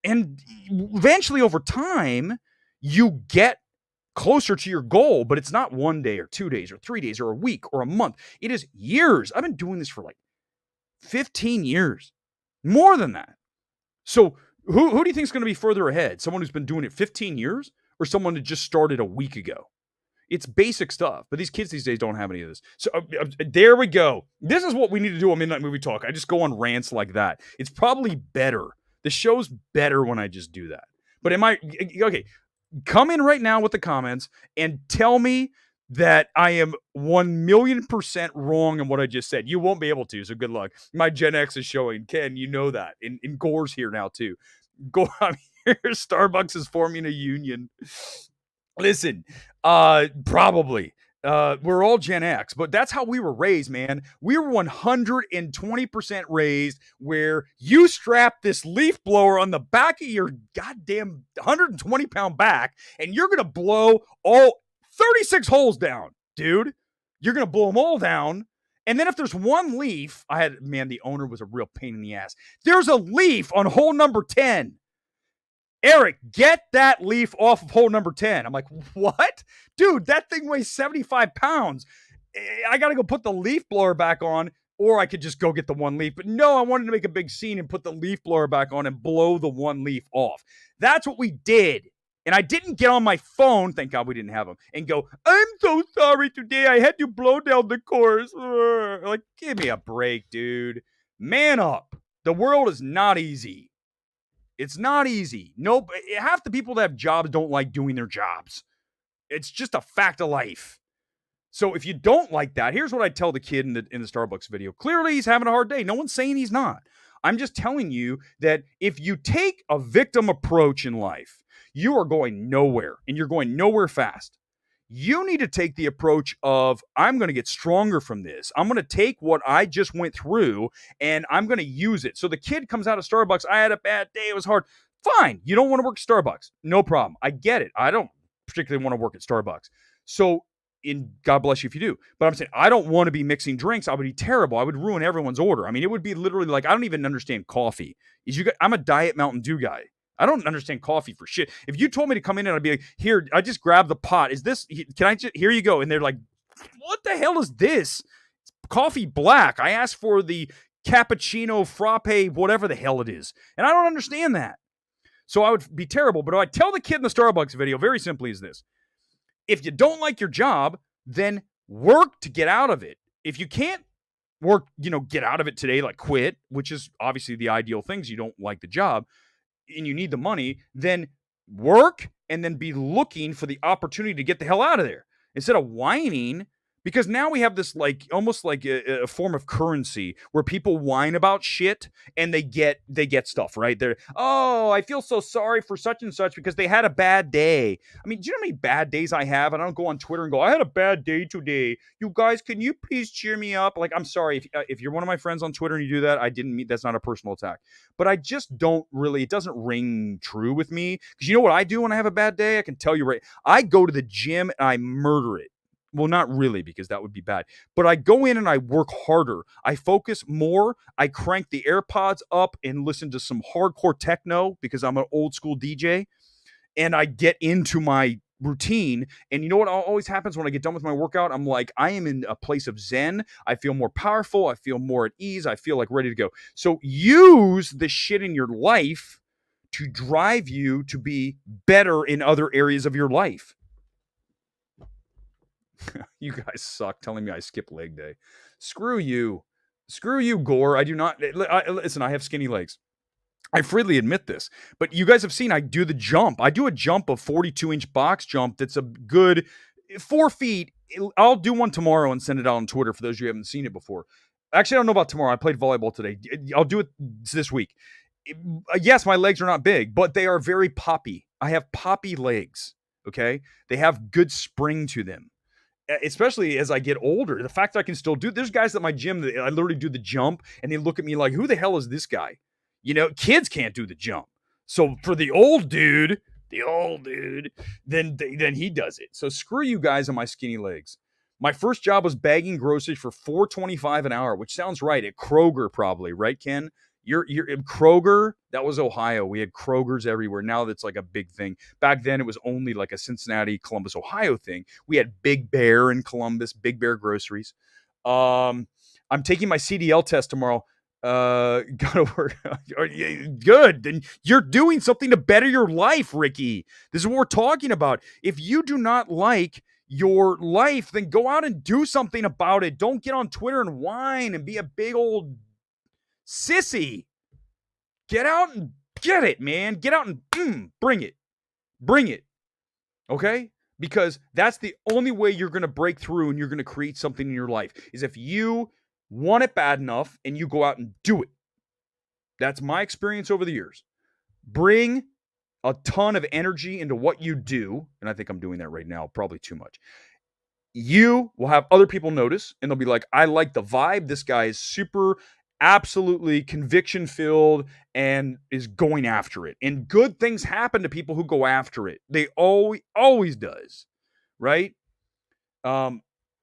And eventually over time, you get closer to your goal, but it's not 1 day or 2 days or 3 days or a week or a month. It is years. I've been doing this for like 15 years, more than that. So who do you think is going to be further ahead? Someone who's been doing it 15 years or someone that just started a week ago? It's basic stuff, but these kids these days don't have any of this. So there we go. This is what we need to do on Midnight Movie Talk. I just go on rants like that. It's probably better. The show's better when I just do that. But okay, come in right now with the comments and tell me that I am 1,000,000% wrong in what I just said. You won't be able to, so good luck. My Gen X is showing. Ken, you know that. And Gore's here now, too. I'm here. Starbucks is forming a union. Listen, probably. We're all Gen X, but that's how we were raised, man. We were 120% raised where you strap this leaf blower on the back of your goddamn 120-pound back, and you're going to blow all 36 holes down, dude. You're going to blow them all down. And then if there's one leaf, the owner was a real pain in the ass. There's a leaf on hole number 10. Erick, get that leaf off of hole number 10. I'm like, what? Dude, that thing weighs 75 pounds. I got to go put the leaf blower back on, or I could just go get the one leaf. But no, I wanted to make a big scene and put the leaf blower back on and blow the one leaf off. That's what we did. And I didn't get on my phone, thank God we didn't have them, and go, I'm so sorry today. I had to blow down the course. Like, give me a break, dude. Man up. The world is not easy. It's not easy. Nope. Half the people that have jobs don't like doing their jobs. It's just a fact of life. So if you don't like that, here's what I tell the kid in the Starbucks video. Clearly, he's having a hard day. No one's saying he's not. I'm just telling you that if you take a victim approach in life, you are going nowhere, and you're going nowhere fast. You need to take the approach of, I'm going to get stronger from this. I'm going to take what I just went through and I'm going to use it. So the kid comes out of Starbucks. I had a bad day. It was hard. Fine. You don't want to work at Starbucks. No problem. I get it. I don't particularly want to work at Starbucks. So, God bless you if you do. But I'm saying I don't want to be mixing drinks. I would be terrible. I would ruin everyone's order. I mean, it would be literally like I don't even understand coffee. I'm a Diet Mountain Dew guy. I don't understand coffee for shit. If you told me to come in and I'd be like, here, I just grabbed the pot. Is this? Can I just? Here you go. And they're like, what the hell is this? It's coffee black. I asked for the cappuccino frappe, whatever the hell it is, and I don't understand that. So I would be terrible. But I tell the kid in the Starbucks video very simply is this: if you don't like your job, then work to get out of it. If you can't work, get out of it today, like quit, which is obviously the ideal things. You don't like the job and you need the money, then work and then be looking for the opportunity to get the hell out of there instead of whining. Because now we have this like almost like a form of currency where people whine about shit and they get stuff, right? They're, oh, I feel so sorry for such and such because they had a bad day. I mean, do you know how many bad days I have? And I don't go on Twitter and go, I had a bad day today. You guys, can you please cheer me up? Like, I'm sorry if you're one of my friends on Twitter and you do that. I didn't mean, that's not a personal attack. But I just don't really, it doesn't ring true with me. Because you know what I do when I have a bad day? I can tell you right. I go to the gym and I murder it. Well, not really, because that would be bad. But I go in and I work harder. I focus more. I crank the AirPods up and listen to some hardcore techno because I'm an old school DJ. And I get into my routine. And you know what always happens when I get done with my workout? I'm like, I am in a place of zen. I feel more powerful. I feel more at ease. I feel like ready to go. So use the shit in your life to drive you to be better in other areas of your life. You guys suck telling me I skip leg day. Screw you. Screw you, Gore. I do not. Listen, I have skinny legs. I freely admit this. But you guys have seen I do the jump. I do a jump of 42-inch box jump that's a good 4 feet. I'll do one tomorrow and send it out on Twitter for those of you who haven't seen it before. Actually, I don't know about tomorrow. I played volleyball today. I'll do it this week. Yes, my legs are not big, but they are very poppy. I have poppy legs, okay? They have good spring to them. Especially as I get older, the fact that I can still do, there's guys at my gym that I literally do the jump and they look at me like, who the hell is this guy? Kids can't do the jump. So for the old dude, then he does it. So screw you guys on my skinny legs. My first job was bagging groceries for $4.25 an hour, which sounds right at Kroger probably, right, Ken? You're in Kroger. That was Ohio. We had Krogers everywhere. Now that's like a big thing. Back then it was only like a Cincinnati, Columbus, Ohio thing. We had Big Bear in Columbus, Big Bear groceries. I'm taking my CDL test tomorrow. Gotta work. Good. Then you're doing something to better your life, Ricky. This is what we're talking about. If you do not like your life, then go out and do something about it. Don't get on Twitter and whine and be a big old sissy. Get out and get it, man. Get out and bring it. Okay? Because that's the only way you're going to break through and you're going to create something in your life is if you want it bad enough and you go out and do it. That's my experience over the years. Bring a ton of energy into what you do. And I think I'm doing that right now, probably too much. You will have other people notice and they'll be like, I like the vibe. This guy is super absolutely conviction filled and is going after it. And good things happen to people who go after it. They always does. Right?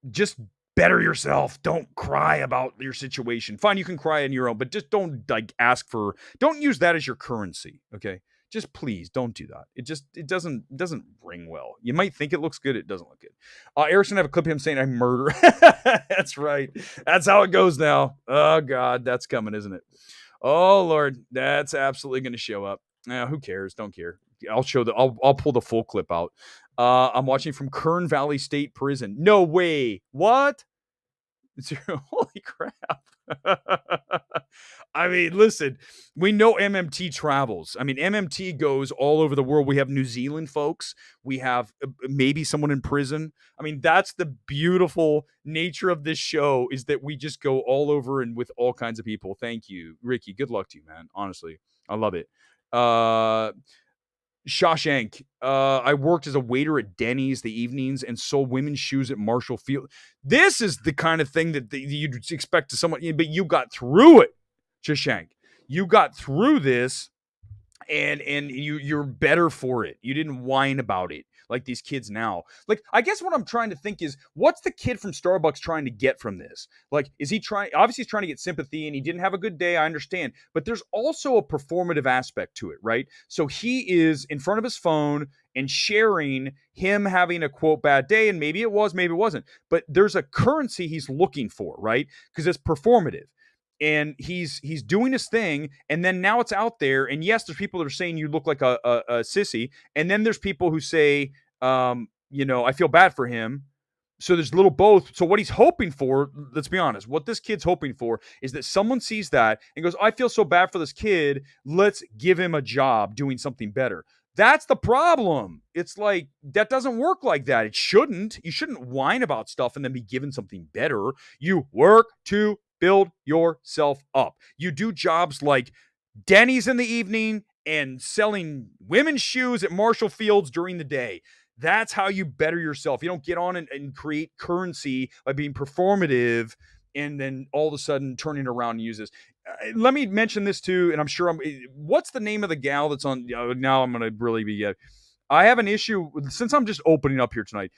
Just better yourself. Don't cry about your situation. Fine, you can cry on your own, but just don't don't use that as your currency. Okay. Just please don't do that. It doesn't ring well. You might think it looks good. It doesn't look good. Eric's gonna have a clip of him saying I murder. That's right. That's how it goes now. Oh God, that's coming, isn't it? Oh Lord, that's absolutely gonna show up. Who cares? Don't care. I'll pull the full clip out. I'm watching from Kern Valley State Prison. No way. What? Holy crap. I mean, listen, we know MMT travels. I mean, MMT goes all over the world. We have New Zealand folks. We have maybe someone in prison. I mean, that's the beautiful nature of this show is that we just go all over and with all kinds of people. Thank you, Ricky. Good luck to you, man. Honestly, I love it. Shawshank. I worked as a waiter at Denny's the evenings and sold women's shoes at Marshall Field. This is the kind of thing that you'd expect to someone, but you got through it, Shawshank. You got through this and you're better for it. You didn't whine about it like these kids now. Like, I guess what I'm trying to think is, what's the kid from Starbucks trying to get from this? Like, is he trying? Obviously, he's trying to get sympathy, and he didn't have a good day. I understand, but there's also a performative aspect to it, right? So he is in front of his phone and sharing him having a quote bad day, and maybe it was, maybe it wasn't, but there's a currency he's looking for, right? Because it's performative. And he's doing his thing, and then now it's out there. And yes, there's people that are saying you look like a sissy, and then there's people who say, I feel bad for him. So there's little both. So what he's hoping for, let's be honest, what this kid's hoping for is that someone sees that and goes, I feel so bad for this kid. Let's give him a job doing something better. That's the problem. It's like, that doesn't work like that. It shouldn't. You shouldn't whine about stuff and then be given something better. You work to build yourself up. You do jobs like Denny's in the evening and selling women's shoes at Marshall Fields during the day. That's how you better yourself. You don't get on and create currency by being performative and then all of a sudden turning around and use this. Let me mention this too, and I'm sure what's the name of the gal that's on? Now I'm going to really be. I have an issue since I'm just opening up here tonight.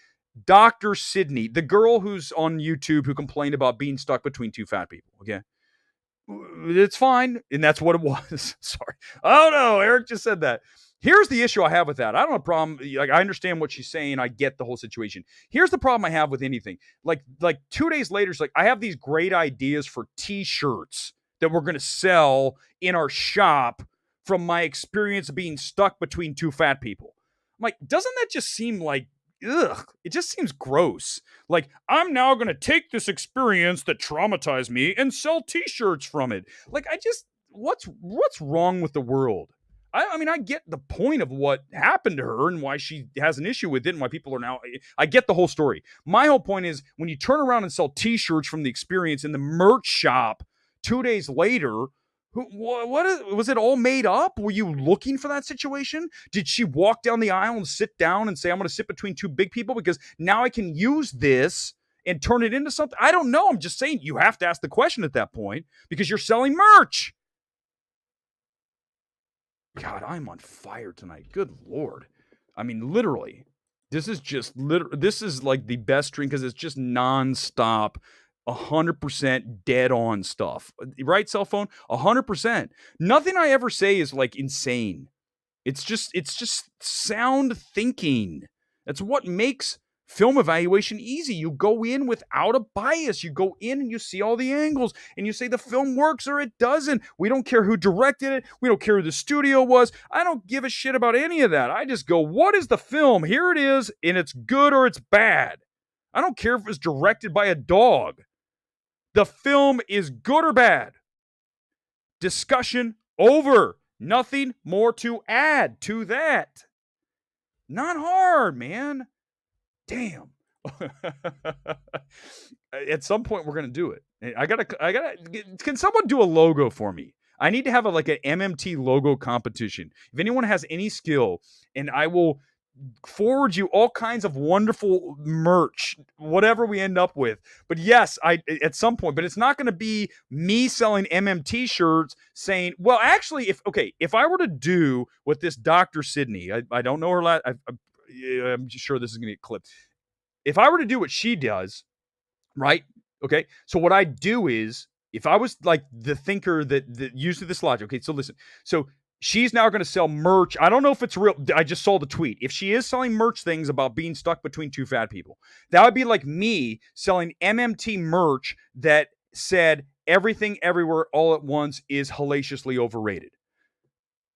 Dr. Sydney, the girl who's on YouTube who complained about being stuck between two fat people. Okay. It's fine. And that's what it was. Sorry. Oh no, Eric just said that. Here's the issue I have with that. I don't have a problem. Like, I understand what she's saying. I get the whole situation. Here's the problem I have with anything. Like 2 days later, it's like, I have these great ideas for t-shirts that we're going to sell in our shop from my experience of being stuck between two fat people. I'm like, doesn't that just seem like, ugh, it just seems gross. Like, I'm now going to take this experience that traumatized me and sell t-shirts from it. Like, what's wrong with the world? I mean, I get the point of what happened to her and why she has an issue with it and why people are now, I get the whole story. My whole point is, when you turn around and sell t-shirts from the experience in the merch shop 2 days later, was it all made up? Were you looking for that situation? Did she walk down the aisle and sit down and say, I'm going to sit between two big people because now I can use this and turn it into something? I don't know. I'm just saying, you have to ask the question at that point because you're selling merch. God, I'm on fire tonight. Good Lord. I mean, literally, this is like the best stream because it's just nonstop, 100% dead on stuff. Right, cell phone? 100%. Nothing I ever say is like insane. It's just sound thinking. That's what makes film evaluation easy. You go in without a bias. You go in and you see all the angles and you say the film works or it doesn't. We don't care who directed it. We don't care who the studio was. I don't give a shit about any of that. I just go, what is the film? Here it is, and it's good or it's bad. I don't care if it's directed by a dog. The film is good or bad. Discussion over. Nothing more to add to that. Not hard, man. Damn. At some point we're gonna do it. I gotta. Can someone do a logo for me? I need to have an MMT logo competition. If anyone has any skill, and I will forward you all kinds of wonderful merch, whatever we end up with. But yes, at some point, but it's not going to be me selling MMT shirts saying, well, actually, if I were to do what this Dr. Sydney, I don't know her last, I'm sure this is going to get clipped. If I were to do what she does, right? Okay. So what I do is, if I was like the thinker that used this logic, okay, so listen. So she's now going to sell merch. I don't know if it's real. I just saw the tweet. If she is selling merch things about being stuck between two fat people, that would be like me selling MMT merch that said everything everywhere all at once is hellaciously overrated.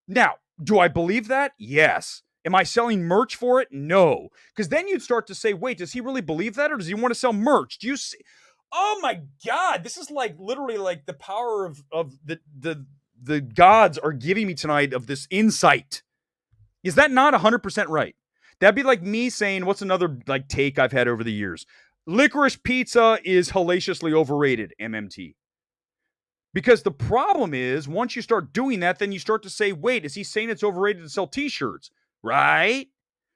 Now, do I believe that? Yes. Am I selling merch for it? No. Because then you'd start to say, wait, does he really believe that? Or does he want to sell merch? Do you see? Oh my God. This is like literally like the power of the gods are giving me tonight of this insight. Is that not 100% right? That'd be like me saying, what's another like take I've had over the years? Licorice pizza is hellaciously overrated, MMT. Because the problem is, once you start doing that, then you start to say, wait, is he saying it's overrated to sell t-shirts? Right?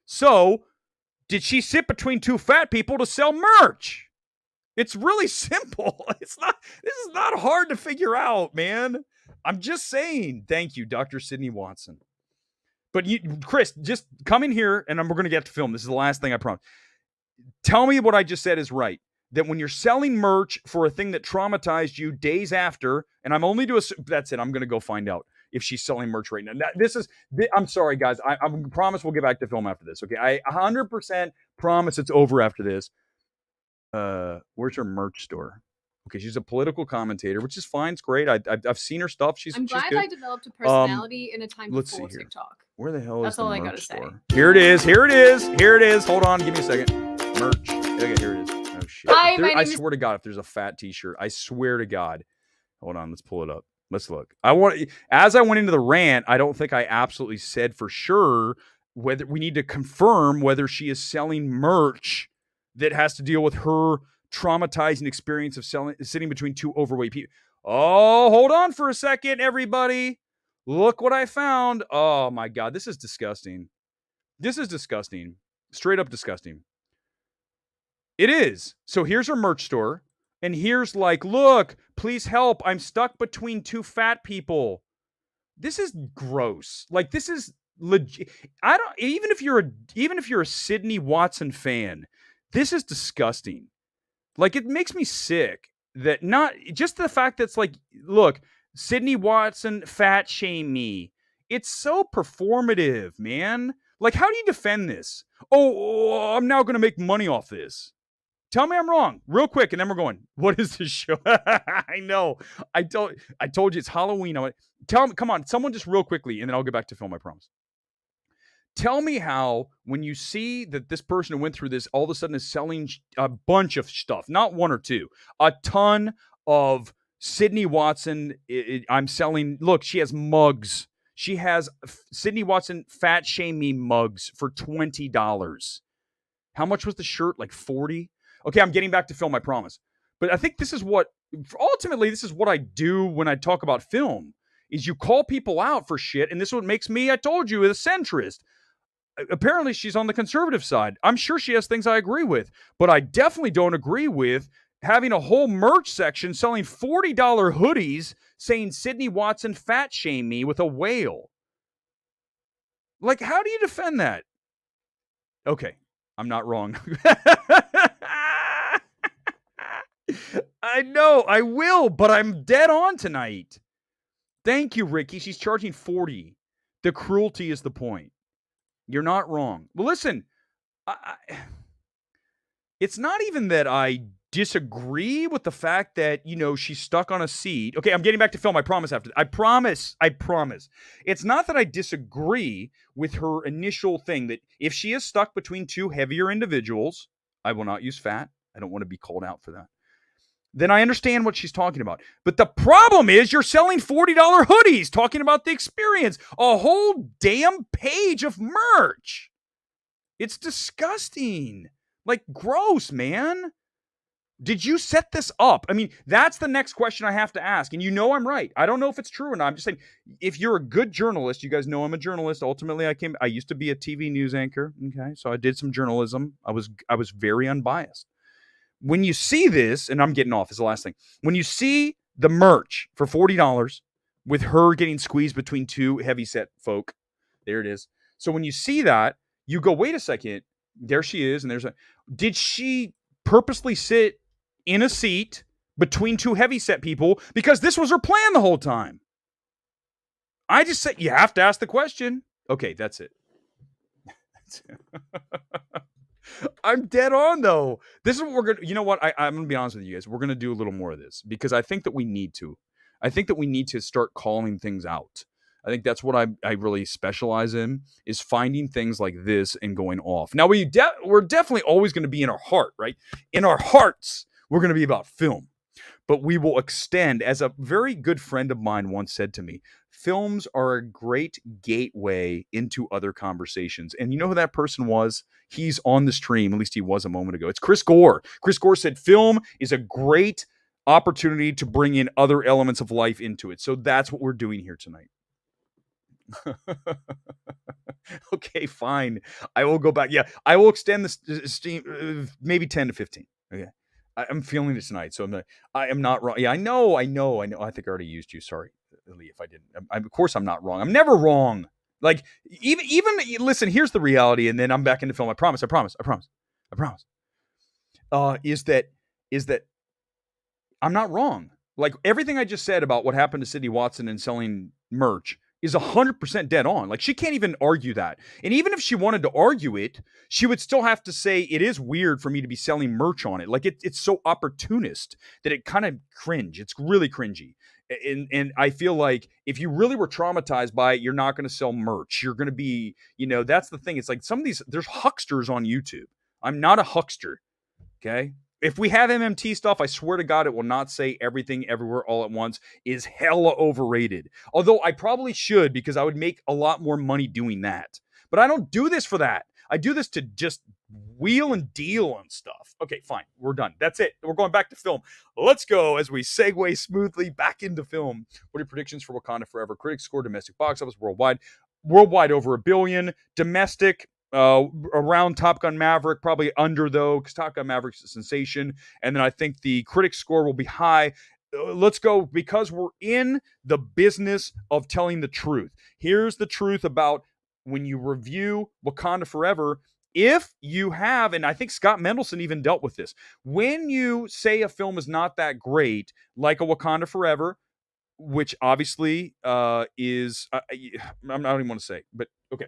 So, did she sit between two fat people to sell merch? It's really simple. This is not hard to figure out, man. I'm just saying. Thank you, Dr. Sydney Watson. But Chris, just come in here and we're going to get to film. This is the last thing I promise. Tell me what I just said is right. That when you're selling merch for a thing that traumatized you days after, and I'm only to that's it. I'm going to go find out if she's selling merch right now. I'm sorry, guys. I promise we'll get back to film after this. Okay. I 100% promise it's over after this. Where's her merch store? Okay, she's a political commentator, which is fine. It's great. I've seen her stuff. I'm glad good. I developed a personality in a time before TikTok. Where the hell That's is the all I merch gotta store? say. Here it is. Here it is. Here it is. Hold on. Give me a second. Merch. Okay, here it is. Oh, shit. Hi, I swear to God, if there's a fat t-shirt, I swear to God. Hold on. Let's pull it up. Let's look. As I went into the rant, I don't think I absolutely said for sure whether we need to confirm whether she is selling merch that has to deal with her traumatizing experience of sitting between two overweight people. Oh, hold on for a second, everybody. Look what I found. Oh my God, this is disgusting. This is disgusting. Straight up disgusting. It is. So here's her merch store. And here's like, look, please help. I'm stuck between two fat people. This is gross. Like, this is legit. Even if you're a Sydney Watson fan, this is disgusting. Like, it makes me sick that not just the fact that's like, look, Sydney Watson fat shame me. It's so performative, man. Like, how do you defend this? Oh, I'm now going to make money off this. Tell me I'm wrong, real quick, and then we're going. What is this show? I know. I told you it's Halloween. Tell me, come on, someone just real quickly, and then I'll get back to film. I promise. Tell me how, when you see that this person who went through this all of a sudden is selling a bunch of stuff, not one or two, a ton of Sydney Watson. I'm selling. Look, she has mugs. She has Sydney Watson fat shame me mugs for $20. How much was the shirt? Like $40. Okay, I'm getting back to film, I promise. But I think this is what I do when I talk about film, is you call people out for shit, and this is what makes me, I told you, a centrist. Apparently, she's on the conservative side. I'm sure she has things I agree with, but I definitely don't agree with having a whole merch section selling $40 hoodies saying Sydney Watson fat shame me with a whale. Like, how do you defend that? Okay, I'm not wrong. I know, I will, but I'm dead on tonight. Thank you, Ricky. She's charging $40. The cruelty is the point. You're not wrong. Well, listen, it's not even that I disagree with the fact that, she's stuck on a seat. Okay, I'm getting back to film. I promise after. I promise. It's not that I disagree with her initial thing that if she is stuck between two heavier individuals, I will not use fat. I don't want to be called out for that. Then I understand what she's talking about. But the problem is you're selling $40 hoodies talking about the experience. A whole damn page of merch. It's disgusting. Like, gross, man. Did you set this up? I mean, that's the next question I have to ask. And I'm right. I don't know if it's true or not. I'm just saying, if you're a good journalist, you guys know I'm a journalist. Ultimately, I used to be a TV news anchor. Okay, so I did some journalism. I was very unbiased. When you see this, and I'm getting off, is the last thing. When you see the merch for $40 with her getting squeezed between two heavyset folk, there it is. So when you see that, you go, wait a second, there she is, and did she purposely sit in a seat between two heavyset people because this was her plan the whole time? I just said, you have to ask the question. Okay, that's it. I'm dead on, though. This is what we're going to, you know what? I'm going to be honest with you guys. We're going to do a little more of this because I think that we need to. I think that we need to start calling things out. I think that's what I really specialize in, is finding things like this and going off. Now, we're definitely always going to be in our heart, right? In our hearts, we're going to be about film. But we will extend, as a very good friend of mine once said to me, films are a great gateway into other conversations. And you know who that person was? He's on the stream, at least he was a moment ago. It's Chris Gore. Chris Gore said film is a great opportunity to bring in other elements of life into it. So that's what we're doing here tonight. Okay, fine. I will go back. Yeah, I will extend the stream maybe 10 to 15. Okay. I'm feeling it tonight, so I am not wrong. Yeah, I know. I think I already used you. Sorry, Lee, if I didn't. Of course, I'm not wrong. I'm never wrong. Like even listen, here's the reality, and then I'm back into film. I promise. Is that I'm not wrong. Like everything I just said about what happened to Sydney Watson and selling merch is 100% dead on. Like she can't even argue that. And even if she wanted to argue it, she would still have to say it is weird for me to be selling merch on it. Like it's so opportunist that it kind of cringe. It's really cringy. And I feel like if you really were traumatized by it, you're not going to sell merch. You're going to be, that's the thing. It's like some of these, there's hucksters on YouTube. I'm not a huckster. Okay. If we have MMT stuff, I swear to God, it will not say Everything Everywhere All at Once is hella overrated. Although I probably should, because I would make a lot more money doing that. But I don't do this for that. I do this to just wheel and deal on stuff. Okay, fine. We're done. That's it. We're going back to film. Let's go as we segue smoothly back into film. What are your predictions for Wakanda Forever? Critics score, domestic box office, worldwide. Worldwide over $1 billion. Domestic, around Top Gun Maverick, probably under though, because Top Gun Maverick's a sensation. And then I think the critic score will be high. Let's go, because we're in the business of telling the truth. Here's the truth about when you review Wakanda Forever. If you have, and I think Scott Mendelson even dealt with this, when you say a film is not that great, like a Wakanda Forever, which obviously is, I don't even want to say, but okay.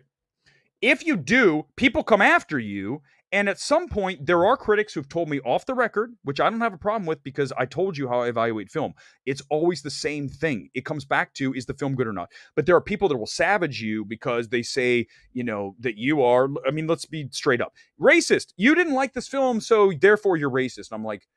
If you do, people come after you. And at some point, there are critics who've told me off the record, which I don't have a problem with because I told you how I evaluate film. It's always the same thing. It comes back to, is the film good or not? But there are people that will savage you because they say, that you are, let's be straight up. Racist. You didn't like this film, so therefore you're racist. And I'm like,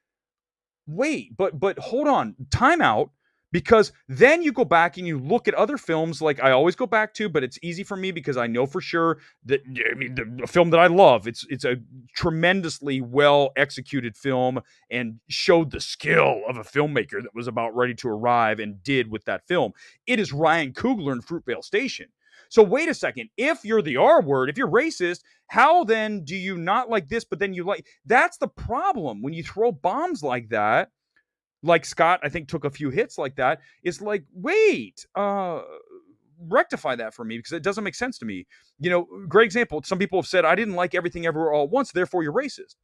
wait, but hold on. Time out. Because then you go back and you look at other films like I always go back to, but it's easy for me because I know for sure that the film that I love, it's a tremendously well executed film and showed the skill of a filmmaker that was about ready to arrive and did with that film. It is Ryan Coogler in Fruitvale Station. So wait a second. If you're the R word, if you're racist, how then do you not like this, but then you like? That's the problem when you throw bombs like that. Like Scott, I think, took a few hits like that. It's like, wait, rectify that for me because it doesn't make sense to me. Great example. Some people have said, I didn't like Everything Everywhere All at Once, therefore you're racist.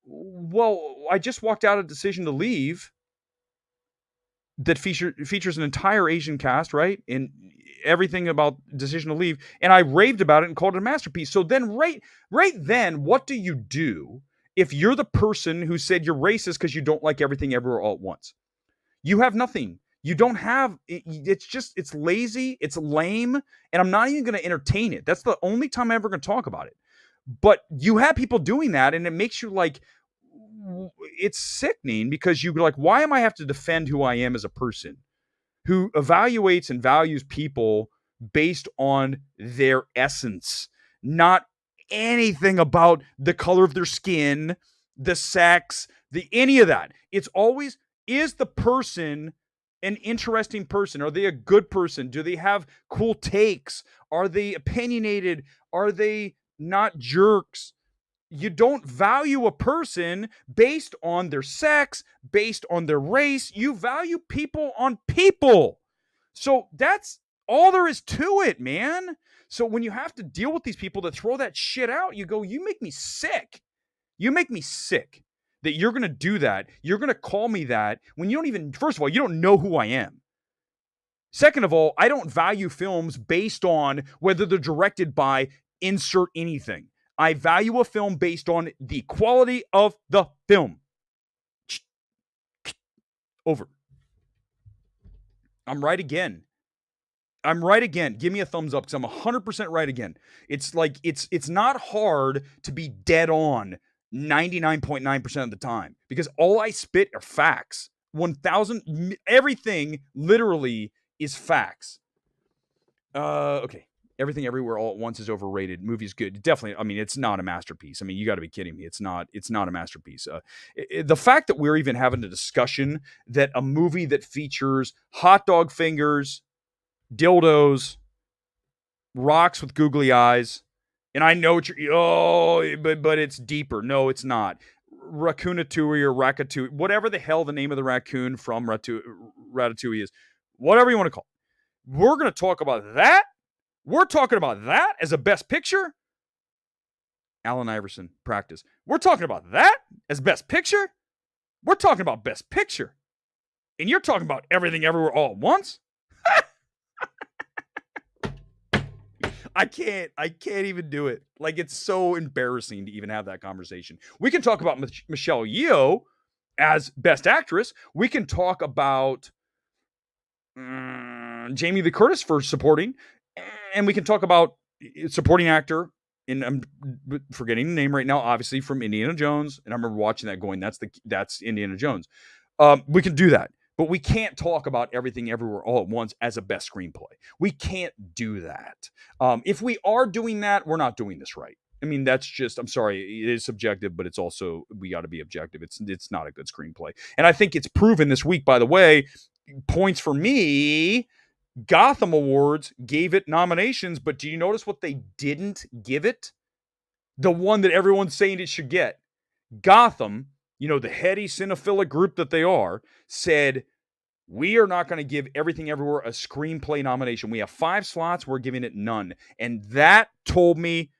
Well, I just walked out of Decision to Leave that features an entire Asian cast, right? And everything about Decision to Leave. And I raved about it and called it a masterpiece. So then right then, what do you do if you're the person who said you're racist because you don't like Everything Everywhere All at Once? You have nothing. You don't have, it's lazy, it's lame, and I'm not even going to entertain it. That's the only time I'm ever going to talk about it. But you have people doing that, and it makes you like, it's sickening because you're like, why am I have to defend who I am as a person who evaluates and values people based on their essence, not anything about the color of their skin, the sex, any of that. It's always, is the person an interesting person? Are they a good person? Do they have cool takes? Are they opinionated? Are they not jerks? You don't value a person based on their sex, based on their race. You value people on people. So that's all there is to it, man. So when you have to deal with these people that throw that shit out, you go, you make me sick. You make me sick that you're going to do that. You're going to call me that when you don't even, first of all, you don't know who I am. Second of all, I don't value films based on whether they're directed by insert anything. I value a film based on the quality of the film. Over. I'm right again. Give me a thumbs up because I'm 100% right again. It's like, it's not hard to be dead on 99.9% of the time because all I spit are facts. 1,000, everything literally is facts. Okay. Everything Everywhere All at Once is overrated. Movie's good. Definitely. It's not a masterpiece. You got to be kidding me. It's not a masterpiece. The fact that we're even having a discussion that a movie that features hot dog fingers, dildos, rocks with googly eyes, and I know what but it's deeper. No, it's not. Raccoonatouille or Ratatouille, whatever the hell the name of the raccoon from Ratatouille is, whatever you want to call it. We're going to talk about that We're talking about that as a best picture. Allen Iverson, practice. We're talking about that as best picture. We're talking about best picture. And you're talking about Everything Everywhere All at Once? I can't even do it. Like, it's so embarrassing to even have that conversation. We can talk about Michelle Yeoh as best actress. We can talk about Jamie Lee Curtis for supporting, and we can talk about supporting actor. And I'm forgetting the name right now, obviously from Indiana Jones. And I remember watching that going, that's Indiana Jones. We can do that. But we can't talk about Everything Everywhere All at Once as a best screenplay. We can't do that. If we are doing that, we're not doing this right. I mean, that's just, I'm sorry, it is subjective, but it's also, we got to be objective. It's not a good screenplay. And I think it's proven this week, by the way, points for me. Gotham Awards gave it nominations, but do you notice what they didn't give it? The one that everyone's saying it should get. Gotham, the heady cinephilic group that they are, said, we are not going to give Everything Everywhere a screenplay nomination. We have 5 slots. We're giving it none. And that told me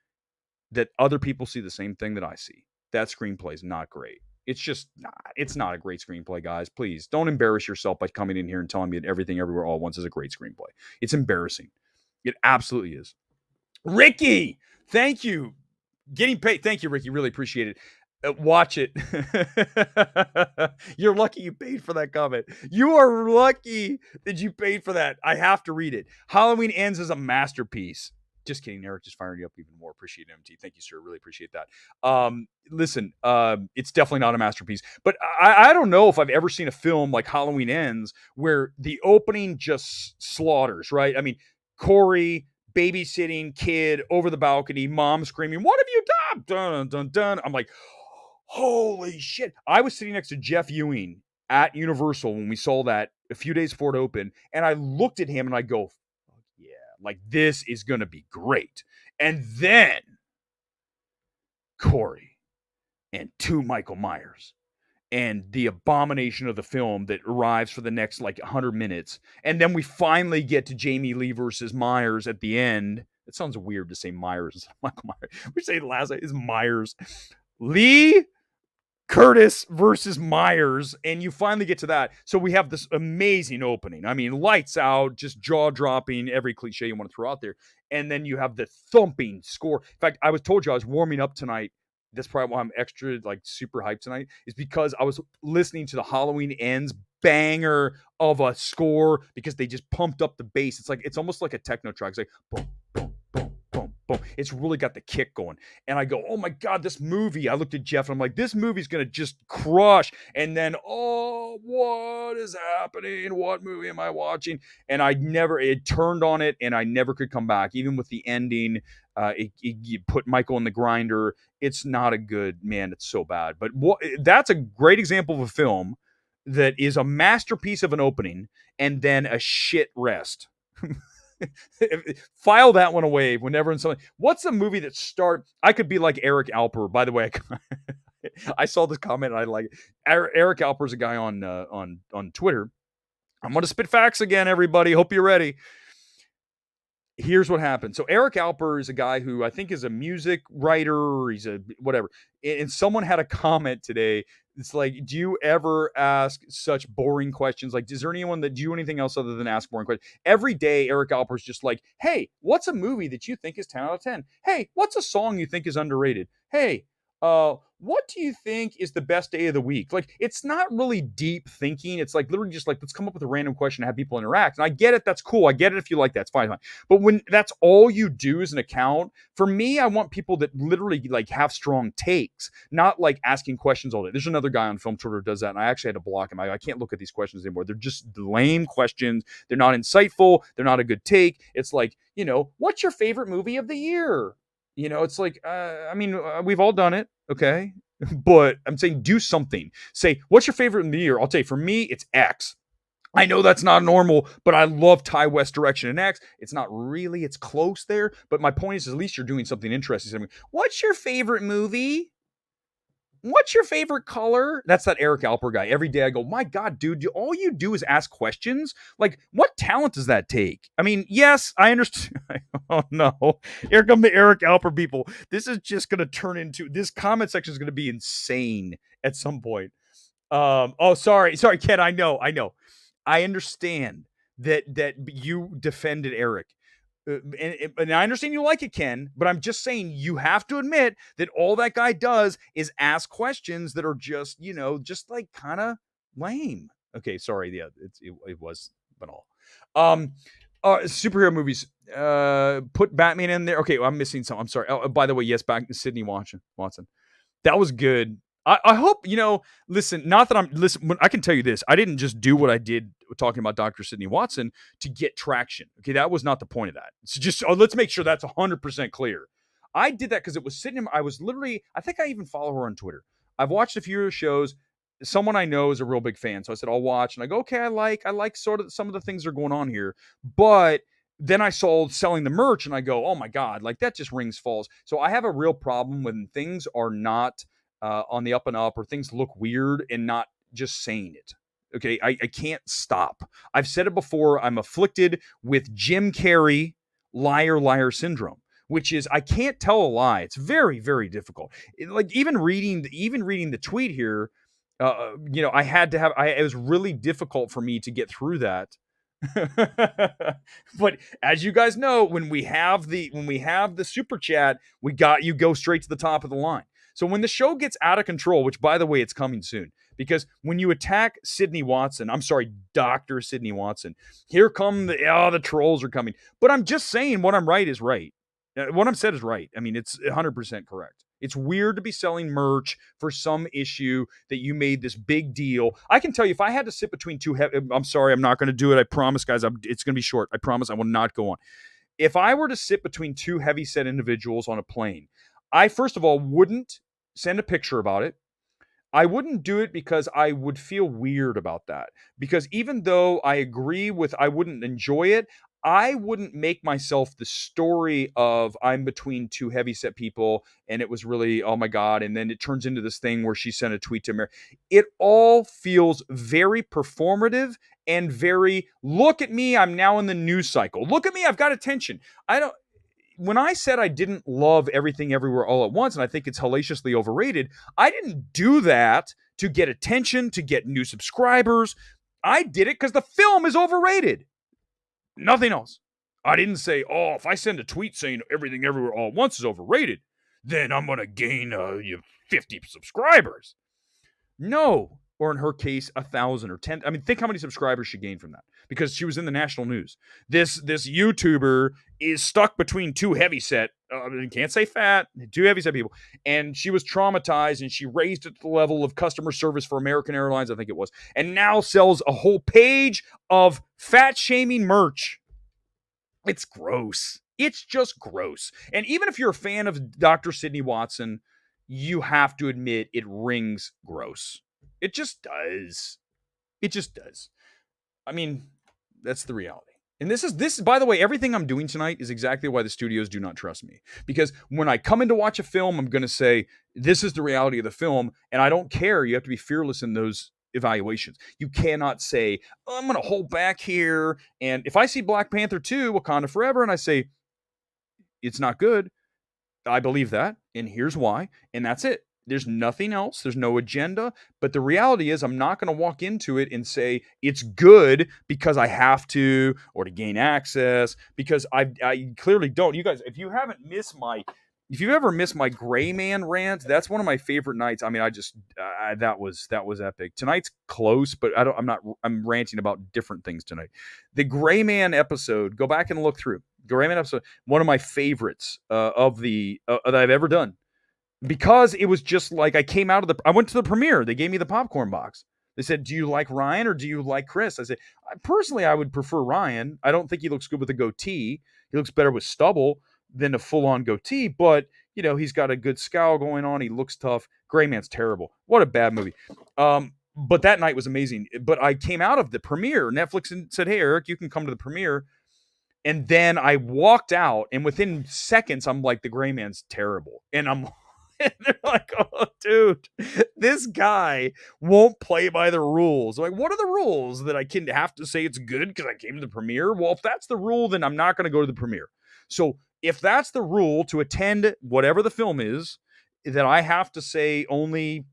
that other people see the same thing that I see. That screenplay is not great. It's just it's not a great screenplay, guys. Please don't embarrass yourself by coming in here and telling me that Everything Everywhere All at Once is a great screenplay. It's embarrassing. It absolutely is. Ricky, thank you. Getting paid. Thank you, Ricky. Really appreciate it. Watch it. You're lucky you paid for that comment. You are lucky that you paid for that. I have to read it. Halloween Ends as a masterpiece. Just kidding, Eric. Just firing you up even more. Appreciate it, MT. Thank you, sir. Really appreciate that. Listen, it's definitely not a masterpiece. But I don't know if I've ever seen a film like Halloween Ends where the opening just slaughters, right? I mean, Corey babysitting kid over the balcony, mom screaming, "What have you done?" Dun, dun, dun. I'm like, holy shit. I was sitting next to Jeff Ewing at Universal when we saw that a few days before it opened. And I looked at him and I go, yeah, like this is going to be great. And then Corey and 2 Michael Myers and the abomination of the film that arrives for the next 100 minutes. And then we finally get to Jamie Lee versus Myers at the end. It sounds weird to say Myers instead of Michael Myers. We say the last name is Myers. Lee Curtis versus Myers, and you finally get to that. So we have this amazing opening. I mean, lights out, just jaw-dropping, every cliche you want to throw out there. And then you have the thumping score. In fact, I told you I was warming up tonight. That's probably why I'm extra, super hyped tonight, is because I was listening to the Halloween Ends banger of a score because they just pumped up the bass. It's almost like a techno track. It's like, boom, boom, boom, boom, boom. It's really got the kick going. And I go, oh my God, this movie. I looked at Jeff and I'm like, this movie's going to just crush. And then, oh, what is happening? What movie am I watching? And it turned on it and I never could come back. Even with the ending, you put Michael in the grinder. It's not a good, man, it's so bad. But that's a great example of a film that is a masterpiece of an opening and then a shit rest. File that one away whenever in something. What's a movie that I could be like Erick Alper. By the way, I saw this comment and I like it. Erick Alper is a guy on Twitter. I'm going to spit facts again, everybody. Hope you're ready. Here's what happened. So Erick Alper is a guy who I think is a music writer. He's a whatever. And someone had a comment today. It's like, do you ever ask such boring questions? Is there anyone that do anything else other than ask boring questions? Every day, Erick Alper is just like, hey, what's a movie that you think is 10 out of 10? Hey, what's a song you think is underrated? Hey, what do you think is the best day of the week? It's not really deep thinking. It's literally just let's come up with a random question and have people interact. And I get it. That's cool. I get it. If you like that, it's fine. But when that's all you do as an account, for me, I want people that literally have strong takes, not asking questions all day. There's another guy on Film Twitter who does that. And I actually had to block him. I can't look at these questions anymore. They're just lame questions. They're not insightful. They're not a good take. It's what's your favorite movie of the year? It's we've all done it, okay? But I'm saying do something. Say, what's your favorite in the year? I'll tell you, for me, it's X. I know that's not normal, but I love Ty West direction in X. It's not really, it's close there. But my point is, at least you're doing something interesting. What's your favorite movie? What's your favorite color? That's that Erick Alper guy. Every day I go, my God, dude, all you do is ask questions. What talent does that take? I mean, yes, I understand. Oh no. Here come the Erick Alper people. This is just gonna turn into this comment section is gonna be insane at some point. Sorry, Ken. I know. I understand that you defended Erick. And I understand you like it, Ken, but I'm just saying you have to admit that all that guy does is ask questions that are just, just like kind of lame. Okay, sorry. Yeah, it was banal. Superhero movies. Put Batman in there. Okay, well, I'm missing some. I'm sorry. Oh, by the way, yes, back to Sydney Watson. That was good. I hope, listen, not that I can tell you this. I didn't just do what I did talking about Dr. Sydney Watson to get traction. Okay, that was not the point of that. So just, let's make sure that's 100% clear. I did that because it was sitting, I was literally, I think I even follow her on Twitter. I've watched a few of her shows. Someone I know is a real big fan. So I said, I'll watch. And I go, okay, I like sort of some of the things that are going on here. But then I saw selling the merch and I go, oh my God, like that just rings false. So I have a real problem when things are not on the up and up or things look weird and not just saying it. Okay, I can't stop. I've said it before. I'm afflicted with Jim Carrey liar syndrome, which is I can't tell a lie. It's very, very difficult. Like even reading the tweet here, I had to have. It was really difficult for me to get through that. But as you guys know, when we have the super chat, you go straight to the top of the line. So when the show gets out of control, which by the way, it's coming soon, because when you attack Dr. Sydney Watson, here come the trolls are coming. But I'm just saying what I'm right is right. What I'm said is right. I mean, it's 100% correct. It's weird to be selling merch for some issue that you made this big deal. I can tell you, if I had to sit between two, I'm sorry, I'm not going to do it. I promise, guys, it's going to be short. I promise I will not go on. If I were to sit between two heavyset individuals on a plane, I, first of all, wouldn't send a picture about it. I wouldn't do it because I would feel weird about that. Because even though I agree with I wouldn't enjoy it, I wouldn't make myself the story of I'm between two heavyset people and it was really, oh my God. And then it turns into this thing where she sent a tweet to me. It all feels very performative and very, look at me, I'm now in the news cycle. Look at me, I've got attention. When I said I didn't love Everything Everywhere All at Once, and I think it's hellaciously overrated, I didn't do that to get attention, to get new subscribers. I did it because the film is overrated. Nothing else. I didn't say, if I send a tweet saying Everything Everywhere All at Once is overrated, then I'm going to gain 50 subscribers. No. Or in her case, 1,000 or 10. I mean, think how many subscribers she gained from that. Because she was in the national news. This YouTuber is stuck between two heavyset, can't say fat, two heavyset people. And she was traumatized and she raised it to the level of customer service for American Airlines, I think it was. And now sells a whole page of fat shaming merch. It's gross. It's just gross. And even if you're a fan of Dr. Sydney Watson, you have to admit it rings gross. It just does. I mean, that's the reality. And this is, by the way, everything I'm doing tonight is exactly why the studios do not trust me. Because when I come in to watch a film, I'm going to say, this is the reality of the film. And I don't care. You have to be fearless in those evaluations. You cannot say, I'm going to hold back here. And if I see Black Panther 2, Wakanda Forever, and I say, it's not good, I believe that. And here's why. And that's it. There's nothing else. There's no agenda. But the reality is I'm not going to walk into it and say it's good because I have to or to gain access, because I clearly don't. You guys, if you've ever missed my Gray Man rant, that's one of my favorite nights. I mean, that was epic. Tonight's close, but I'm ranting about different things tonight. The Gray Man episode, go back and look through. Gray Man episode, one of my favorites that I've ever done. Because it was just like I went to the premiere. They gave me the popcorn box. They said, do you like Ryan or do you like Chris? I said, personally, I would prefer Ryan. I don't think he looks good with a goatee. He looks better with stubble than a full-on goatee. But, he's got a good scowl going on. He looks tough. Gray Man's terrible. What a bad movie. But that night was amazing. But I came out of the premiere, Netflix, and said, hey, Erick, you can come to the premiere. And then I walked out, and within seconds, I'm like, the Gray Man's terrible. And they're like, oh, dude, this guy won't play by the rules. I'm like, what are the rules? That I can have to say it's good because I came to the premiere? Well, if that's the rule, then I'm not going to go to the premiere. So if that's the rule to attend whatever the film is, that I have to say only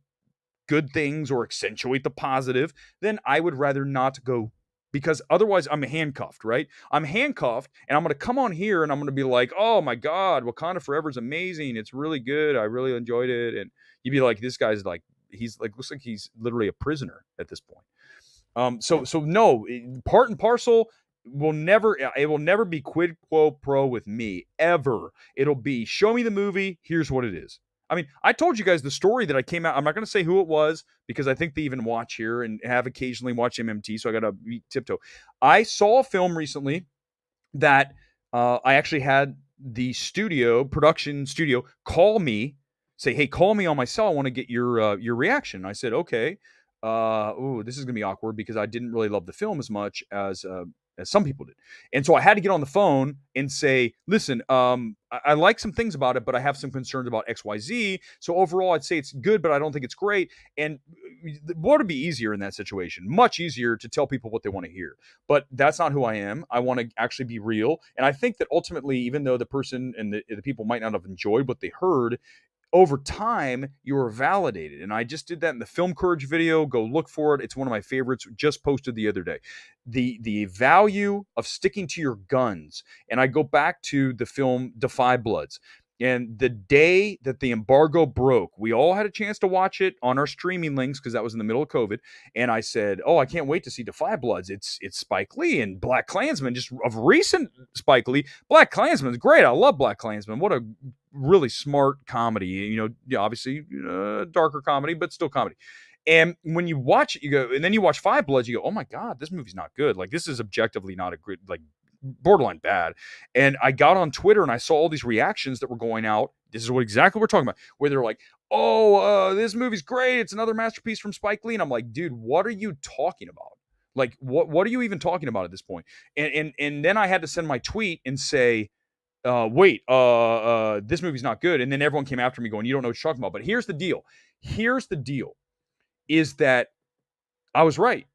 good things or accentuate the positive, then I would rather not go, because otherwise I'm handcuffed, right? I'm handcuffed, and I'm going to come on here and I'm going to be like, oh my God, Wakanda Forever is amazing. It's really good. I really enjoyed it. And you'd be like, this guy's like, he's like, looks like he's literally a prisoner at this point. So no, part and parcel it will never be quid quo pro with me, ever. It'll be, show me the movie, here's what it is. I mean, I told you guys the story that I came out. I'm not going to say who it was, because I think they even watch here and have occasionally watched MMT, so I got to be tiptoe. I saw a film recently that I actually had the production studio call me, say, hey, call me on my cell. I want to get your reaction. I said, okay. This is going to be awkward, because I didn't really love the film as much as some people did. And so I had to get on the phone and say, listen, I like some things about it, but I have some concerns about XYZ. So overall, I'd say it's good, but I don't think it's great. And what would be easier in that situation? Much easier to tell people what they want to hear. But that's not who I am. I want to actually be real. And I think that ultimately, even though the person and the people might not have enjoyed what they heard, over time, you are validated. And I just did that in the Film Courage video. Go look for it. It's one of my favorites. Just posted the other day. The value of sticking to your guns. And I go back to the film Defy Bloods. And the day that the embargo broke, we all had a chance to watch it on our streaming links, because that was in the middle of COVID. And I said, oh, I can't wait to see Defy Bloods. It's Spike Lee and Black Klansman, just of recent Spike Lee. Black Klansman is great. I love Black Klansman. What a really smart comedy. Obviously darker comedy, but still comedy. And when you watch it, you go, and then you watch Five Bloods, you go, oh my God, this movie's not good. Like, this is objectively not a good, like, borderline bad. And I got on Twitter and I saw all these reactions that were going out. This is exactly what we're talking about, where they're like, oh, this movie's great. It's another masterpiece from Spike Lee. And I'm like, dude, what are you talking about? Like, what are you even talking about at this point? And then I had to send my tweet and say, wait, this movie's not good. And then everyone came after me going, you don't know what you're talking about. But here's the deal. Is that I was right.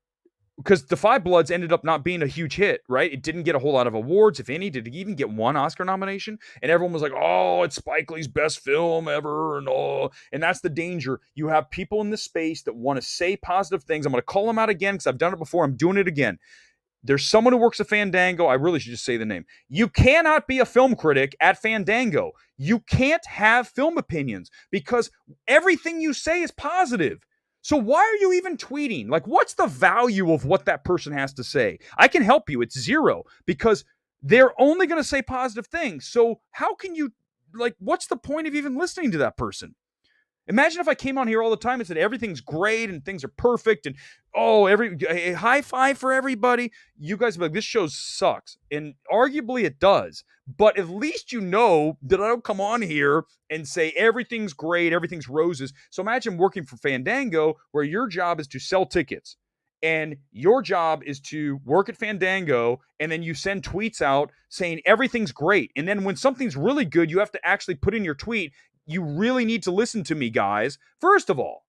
Because Defy Bloods ended up not being a huge hit, right? It didn't get a whole lot of awards, if any. Did it even get one Oscar nomination? And everyone was like, oh, it's Spike Lee's best film ever. And that's the danger. You have people in this space that want to say positive things. I'm going to call them out again, because I've done it before. I'm doing it again. There's someone who works at Fandango. I really should just say the name. You cannot be a film critic at Fandango. You can't have film opinions, because everything you say is positive. So why are you even tweeting? Like, what's the value of what that person has to say? I can help you. It's zero, because they're only going to say positive things. So how can you, like, what's the point of even listening to that person? Imagine if I came on here all the time and said everything's great and things are perfect and a high five for everybody. You guys would be like, this show sucks. And arguably it does. But at least you know that I don't come on here and say everything's great, everything's roses. So imagine working for Fandango, where your job is to sell tickets. And your job is to work at Fandango, and then you send tweets out saying everything's great. And then when something's really good, you have to actually put in your tweet, you really need to listen to me, guys. First of all,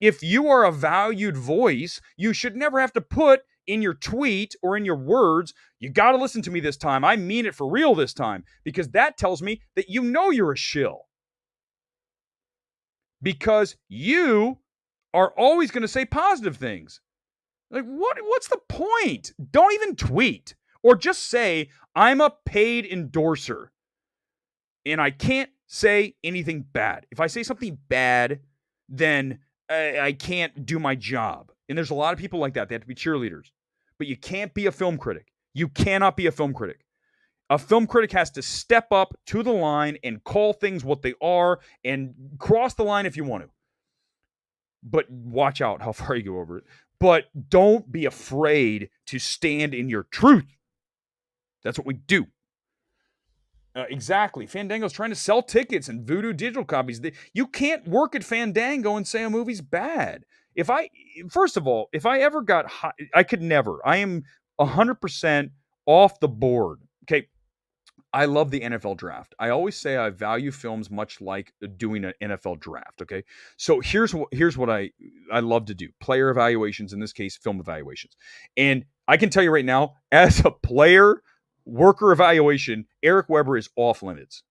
if you are a valued voice, you should never have to put in your tweet or in your words, you got to listen to me this time. I mean it for real this time, because that tells me that you know you're a shill. Because you are always going to say positive things. Like, what's the point? Don't even tweet, or just say, I'm a paid endorser and I can't say anything bad. If I say something bad, then I can't do my job. And there's a lot of people like that. They have to be cheerleaders. But you can't be a film critic. You cannot be a film critic. A film critic has to step up to the line and call things what they are and cross the line if you want to. But watch out how far you go over it. But don't be afraid to stand in your truth. That's what we do. Exactly. Fandango's trying to sell tickets and voodoo digital copies. You can't work at Fandango and say a movie's bad. First of all, if I ever got high, I could never. I am 100% off the board. Okay. I love the NFL draft. I always say I value films much like doing an NFL draft. Okay. So here's what I love to do. Player evaluations, in this case, film evaluations. And I can tell you right now, as a player, worker evaluation, Erick Weber is off limits.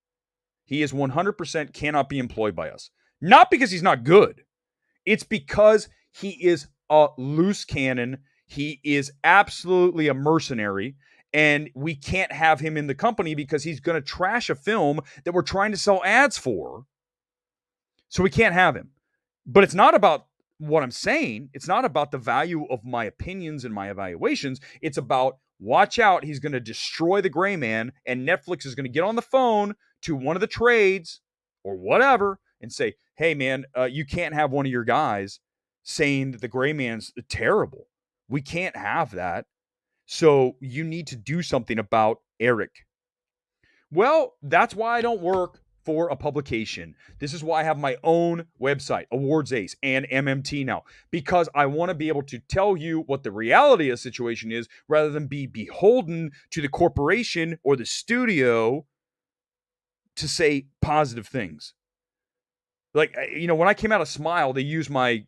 He is 100% cannot be employed by us. Not because he's not good. It's because he is a loose cannon. He is absolutely a mercenary. And we can't have him in the company because he's going to trash a film that we're trying to sell ads for. So we can't have him. But it's not about what I'm saying. It's not about the value of my opinions and my evaluations. It's about, watch out, he's going to destroy the gray man, and Netflix is going to get on the phone to one of the trades or whatever and say, hey, man, you can't have one of your guys saying that the gray man's terrible. We can't have that. So you need to do something about Erick. Well, that's why I don't work for a publication. This is why I have my own website, Awards Ace and MMT now, because I want to be able to tell you what the reality of the situation is rather than be beholden to the corporation or the studio to say positive things. Like, when I came out of Smile, they used my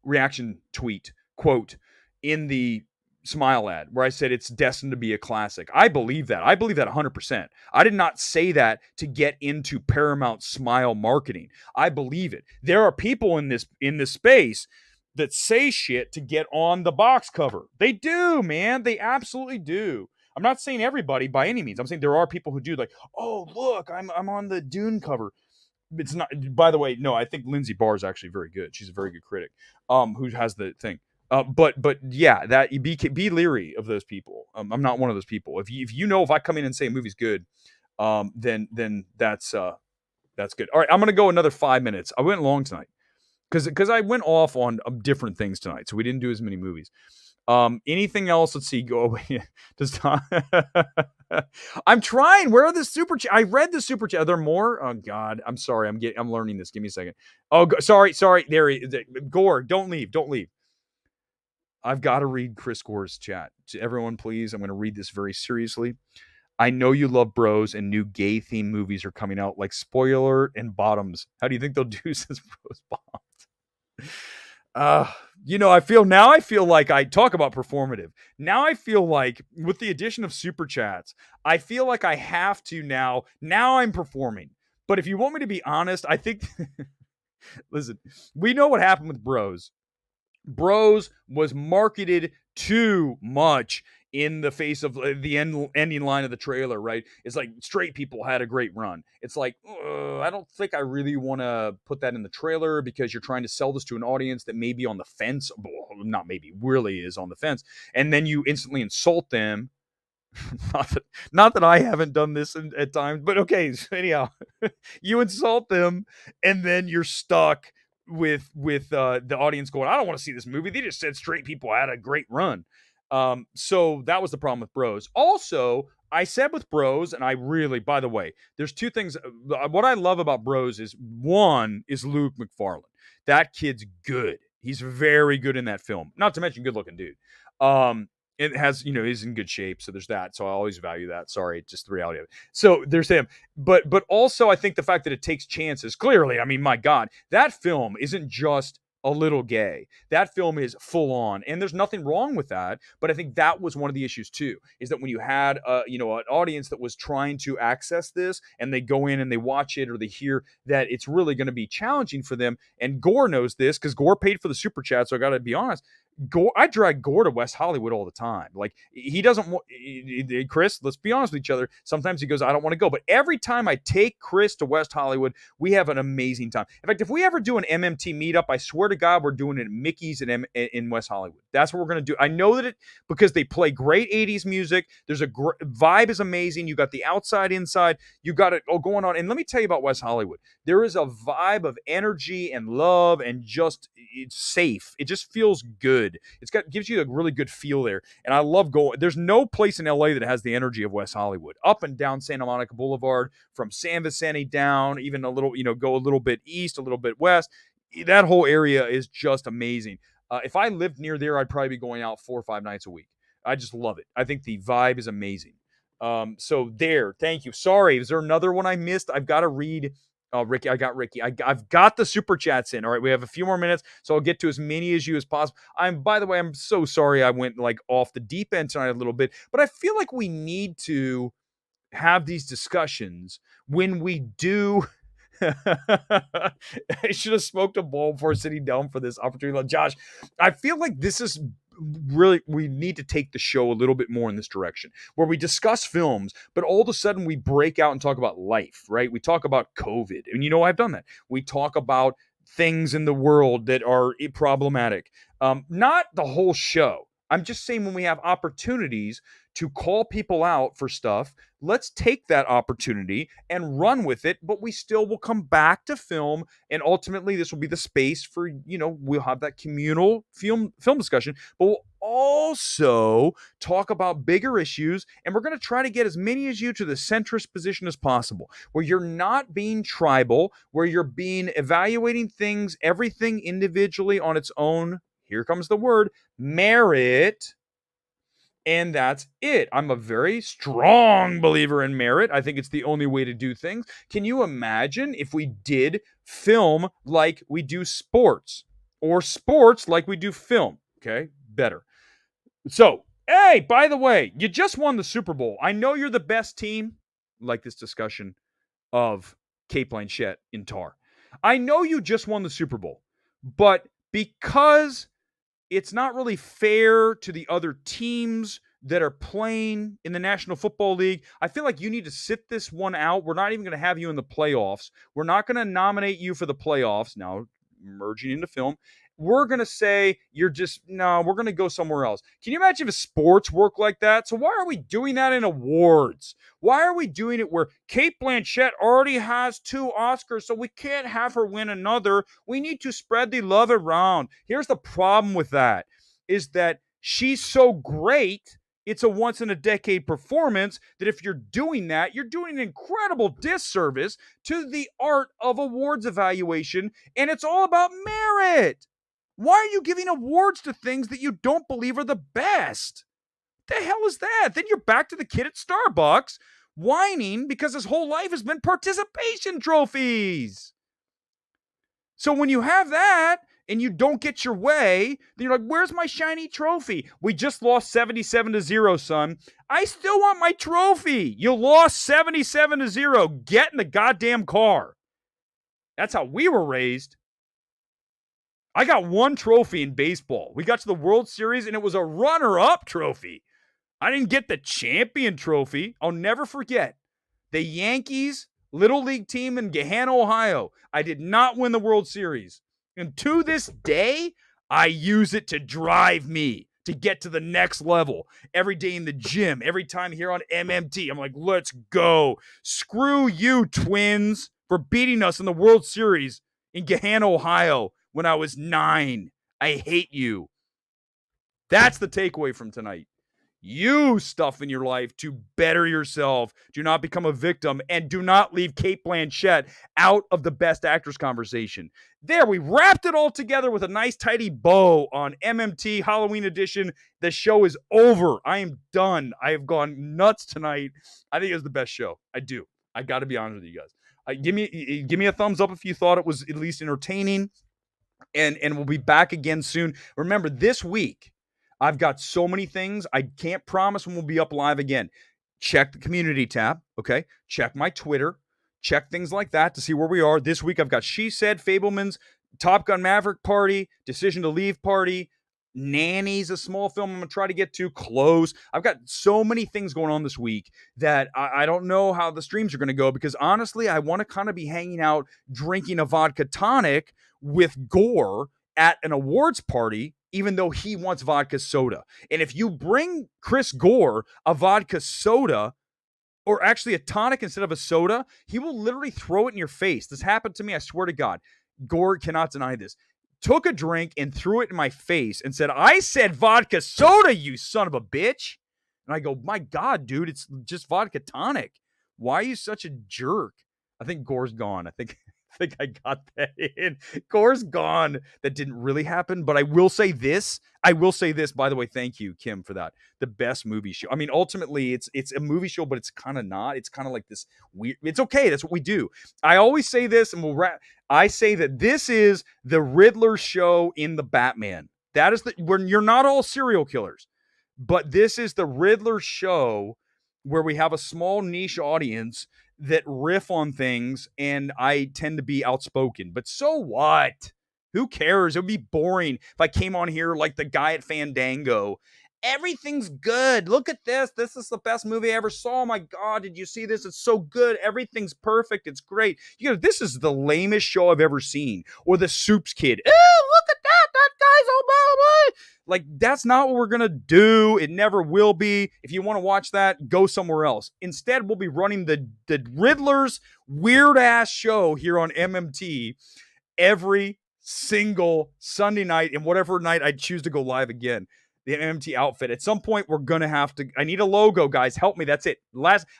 reaction tweet quote in the Smile ad where I said it's destined to be a classic. I believe that. I believe that 100%. I did not say that to get into Paramount Smile marketing. I believe it. There are people in this space that say shit to get on the box cover. They do, man. They absolutely do. I'm not saying everybody by any means. I'm saying there are people who do, like, oh, look, I'm on the Dune cover. It's not, by the way, no, I think Lindsay Barr is actually very good. She's a very good critic who has the thing. But yeah, that you be leery of those people. I'm not one of those people. If I come in and say a movie's good, then that's good. All right, I'm gonna go another 5 minutes. I went long tonight because I went off on different things tonight, so we didn't do as many movies. Anything else? Let's see. Go away. I'm trying. Where are the super chat? I read the super chat. Are there more? Oh God, I'm sorry. I'm learning this. Give me a second. Oh, sorry. There he is. Gore, don't leave. I've got to read Chris Gore's chat. To everyone, please. I'm going to read this very seriously. I know you love Bros, and new gay-themed movies are coming out, like Spoiler and Bottoms. How do you think they'll do since Bros bombed? I feel like I talk about performative. Now I feel like with the addition of super chats, I feel like I have to now I'm performing. But if you want me to be honest, I think, listen, we know what happened with Bros. Bros was marketed too much in the face of the ending line of the trailer, right? It's like straight people had a great run. It's like, I don't think I really want to put that in the trailer because you're trying to sell this to an audience that may be on the fence. Well, not maybe, really is on the fence. And then you instantly insult them. Not that I haven't done this at times, but okay. So anyhow, you insult them and then you're stuck with the audience going, I don't want to see this movie. They just said straight people had a great run. So that was the problem with Bros. Also, I said with Bros, and I really, by the way, there's two things. What I love about Bros is, one is Luke McFarlane. That kid's good. He's very good in that film. Not to mention good looking dude. It has, he's in good shape. So there's that. So I always value that. Sorry, just the reality of it. So there's him. But also I think the fact that it takes chances, clearly, I mean, my God, that film isn't just a little gay. That film is full on, and there's nothing wrong with that. But I think that was one of the issues too, is that when you had an audience that was trying to access this, and they go in and they watch it, or they hear that it's really going to be challenging for them. And Gore knows this because Gore paid for the super chat. So I got to be honest. I drag Gore to West Hollywood all the time. Like, he doesn't want, Chris, let's be honest with each other. Sometimes he goes, I don't want to go. But every time I take Chris to West Hollywood, we have an amazing time. In fact, if we ever do an MMT meetup, I swear to God, we're doing it at Mickey's in West Hollywood. That's what we're going to do. I know that because they play great 80s music. There's vibe is amazing. You got the outside, inside. You got it all going on. And let me tell you about West Hollywood. There is a vibe of energy and love and just, it's safe. It just feels good. Gives you a really good feel there. And I love going. There's no place in LA that has the energy of West Hollywood. Up and down Santa Monica Boulevard, from San Vicente down, even a little, go a little bit east, a little bit west. That whole area is just amazing. If I lived near there, I'd probably be going out 4 or 5 nights a week. I just love it. I think the vibe is amazing. So there, thank you. Sorry, is there another one I missed? I've got to read Oh, Ricky, I got Ricky. I've got the super chats in. All right, we have a few more minutes, so I'll get to as many as you as possible. By the way, I'm so sorry I went like off the deep end tonight a little bit, but I feel like we need to have these discussions when we do. I should have smoked a bowl before sitting down for this opportunity. Josh, I feel like this is really, we need to take the show a little bit more in this direction where we discuss films, but all of a sudden we break out and talk about life, right? We talk about COVID, and I've done that. We talk about things in the world that are problematic. Not the whole show. I'm just saying when we have opportunities to call people out for stuff, let's take that opportunity and run with it, but we still will come back to film, and ultimately this will be the space for, we'll have that communal film discussion, but we'll also talk about bigger issues, and we're going to try to get as many as you to the centrist position as possible, where you're not being tribal, where you're being evaluating things, everything individually on its own, here comes the word, merit. And that's it. I'm a very strong believer in merit. I think it's the only way to do things. Can you imagine if we did film like we do sports, or sports like we do film? Okay, better. So, hey, by the way, you just won the Super Bowl. I know you're the best team. Like this discussion of Cate Blanchett in Tar. I know you just won the Super Bowl, but because it's not really fair to the other teams that are playing in the National Football League, I feel like you need to sit this one out. We're not even going to have you in the playoffs. We're not going to nominate you for the playoffs. Now, merging into film, we're going to say we're going to go somewhere else. Can you imagine if sports work like that? So why are we doing that in awards? Why are we doing it where Cate Blanchett already has 2 Oscars, so we can't have her win another? We need to spread the love around. Here's the problem with that, is that she's so great, it's a once-in-a-decade performance, that if you're doing that, you're doing an incredible disservice to the art of awards evaluation, and it's all about merit. Why are you giving awards to things that you don't believe are the best? The hell is that? Then you're back to the kid at Starbucks whining because his whole life has been participation trophies. So when you have that and you don't get your way, then you're like, where's my shiny trophy? We just lost 77-0, son. I still want my trophy. You lost 77-0. Get in the goddamn car. That's how we were raised. I got 1 trophy in baseball. We got to the World Series, and it was a runner-up trophy. I didn't get the champion trophy. I'll never forget. The Yankees Little League team in Gahanna, Ohio. I did not win the World Series. And to this day, I use it to drive me to get to the next level. Every day in the gym, every time here on MMT, I'm like, let's go. Screw you, Twins, for beating us in the World Series in Gahanna, Ohio when I was 9. I hate you. That's the takeaway from tonight. Use stuff in your life to better yourself. Do not become a victim, and do not leave Cate Blanchett out of the Best Actress conversation. There, we wrapped it all together with a nice tidy bow on MMT Halloween edition. The show is over. I am done. I have gone nuts tonight. I think it was the best show. I do. I got to be honest with you guys. Give me a thumbs up if you thought it was at least entertaining. And we'll be back again soon. Remember, this week, I've got so many things. I can't promise when we'll be up live again. Check the community tab, okay? Check my Twitter. Check things like that to see where we are. This week, I've got She Said, Fableman's, Top Gun Maverick Party, Decision to Leave Party, Nanny's, a small film I'm going to try to get to, Close. I've got so many things going on this week that I don't know how the streams are going to go, because honestly, I want to kind of be hanging out, drinking a vodka tonic with Gore at an awards party, even though he wants vodka soda. And if you bring Chris Gore a vodka soda, or actually a tonic instead of a soda, he will literally throw it in your face. This happened to me, I swear to God. Gore cannot deny this. Took a drink and threw it in my face and said, I said vodka soda, you son of a bitch. And I go, my God, dude, it's just vodka tonic. Why are you such a jerk? I think Gore's gone. I think think I got that in. Gore's gone. That didn't really happen, but I will say this. By the way, thank you, Kim, for that. The best movie show. I mean, ultimately, it's a movie show, but it's kind of not. It's kind of like this weird. It's okay. That's what we do. I always say this, and we'll wrap. I say that this is the Riddler show in the Batman. That is when you're not all serial killers, but this is the Riddler show where we have a small niche audience that riff on things, and I tend to be outspoken. But so what? Who cares? It would be boring if I came on here like the guy at Fandango. Everything's good. Look at this. This is the best movie I ever saw. Oh my God, did you see this? It's so good. Everything's perfect. It's great. This is the lamest show I've ever seen. Or the Soups Kid. Oh, look at that. That guy's all blah, blah. Like, that's not what we're going to do. It never will be. If you want to watch that, go somewhere else. Instead, we'll be running the Riddler's weird-ass show here on MMT every single Sunday night and whatever night I choose to go live again. The MMT outfit. At some point, we're going to have to... I need a logo, guys. Help me. That's it.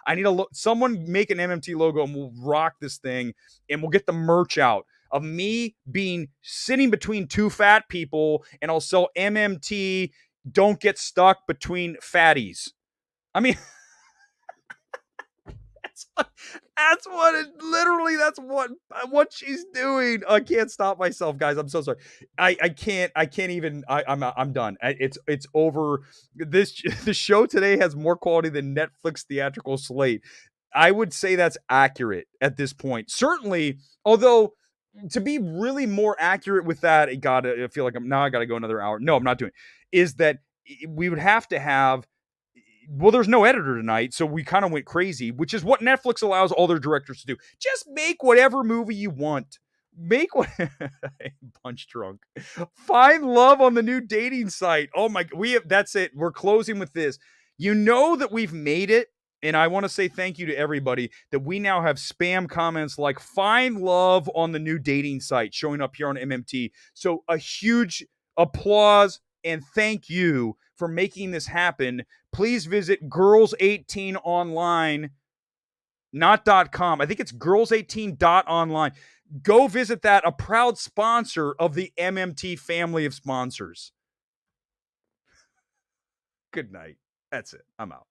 I need someone make an MMT logo, and we'll rock this thing, and we'll get the merch out of me sitting between two fat people, and I'll sell MMT, don't get stuck between fatties. I mean, that's what she's doing. I can't stop myself, guys. I'm so sorry. I can't even, I'm done. It's over. The show today has more quality than Netflix theatrical slate. I would say that's accurate at this point. Certainly, although, to be really more accurate with that, I feel like I got to go another hour. No, I'm not doing it. Is that we would have to have, well, there's no editor tonight, so we kind of went crazy, which is what Netflix allows all their directors to do. Just make whatever movie you want. Make what punch drunk. Find love on the new dating site. Oh my, that's it. We're closing with this. You know that we've made it. And I want to say thank you to everybody that we now have spam comments like find love on the new dating site showing up here on MMT. So a huge applause and thank you for making this happen. Please visit girls18online, not .com. I think it's girls18.online. Go visit that, a proud sponsor of the MMT family of sponsors. Good night. That's it. I'm out.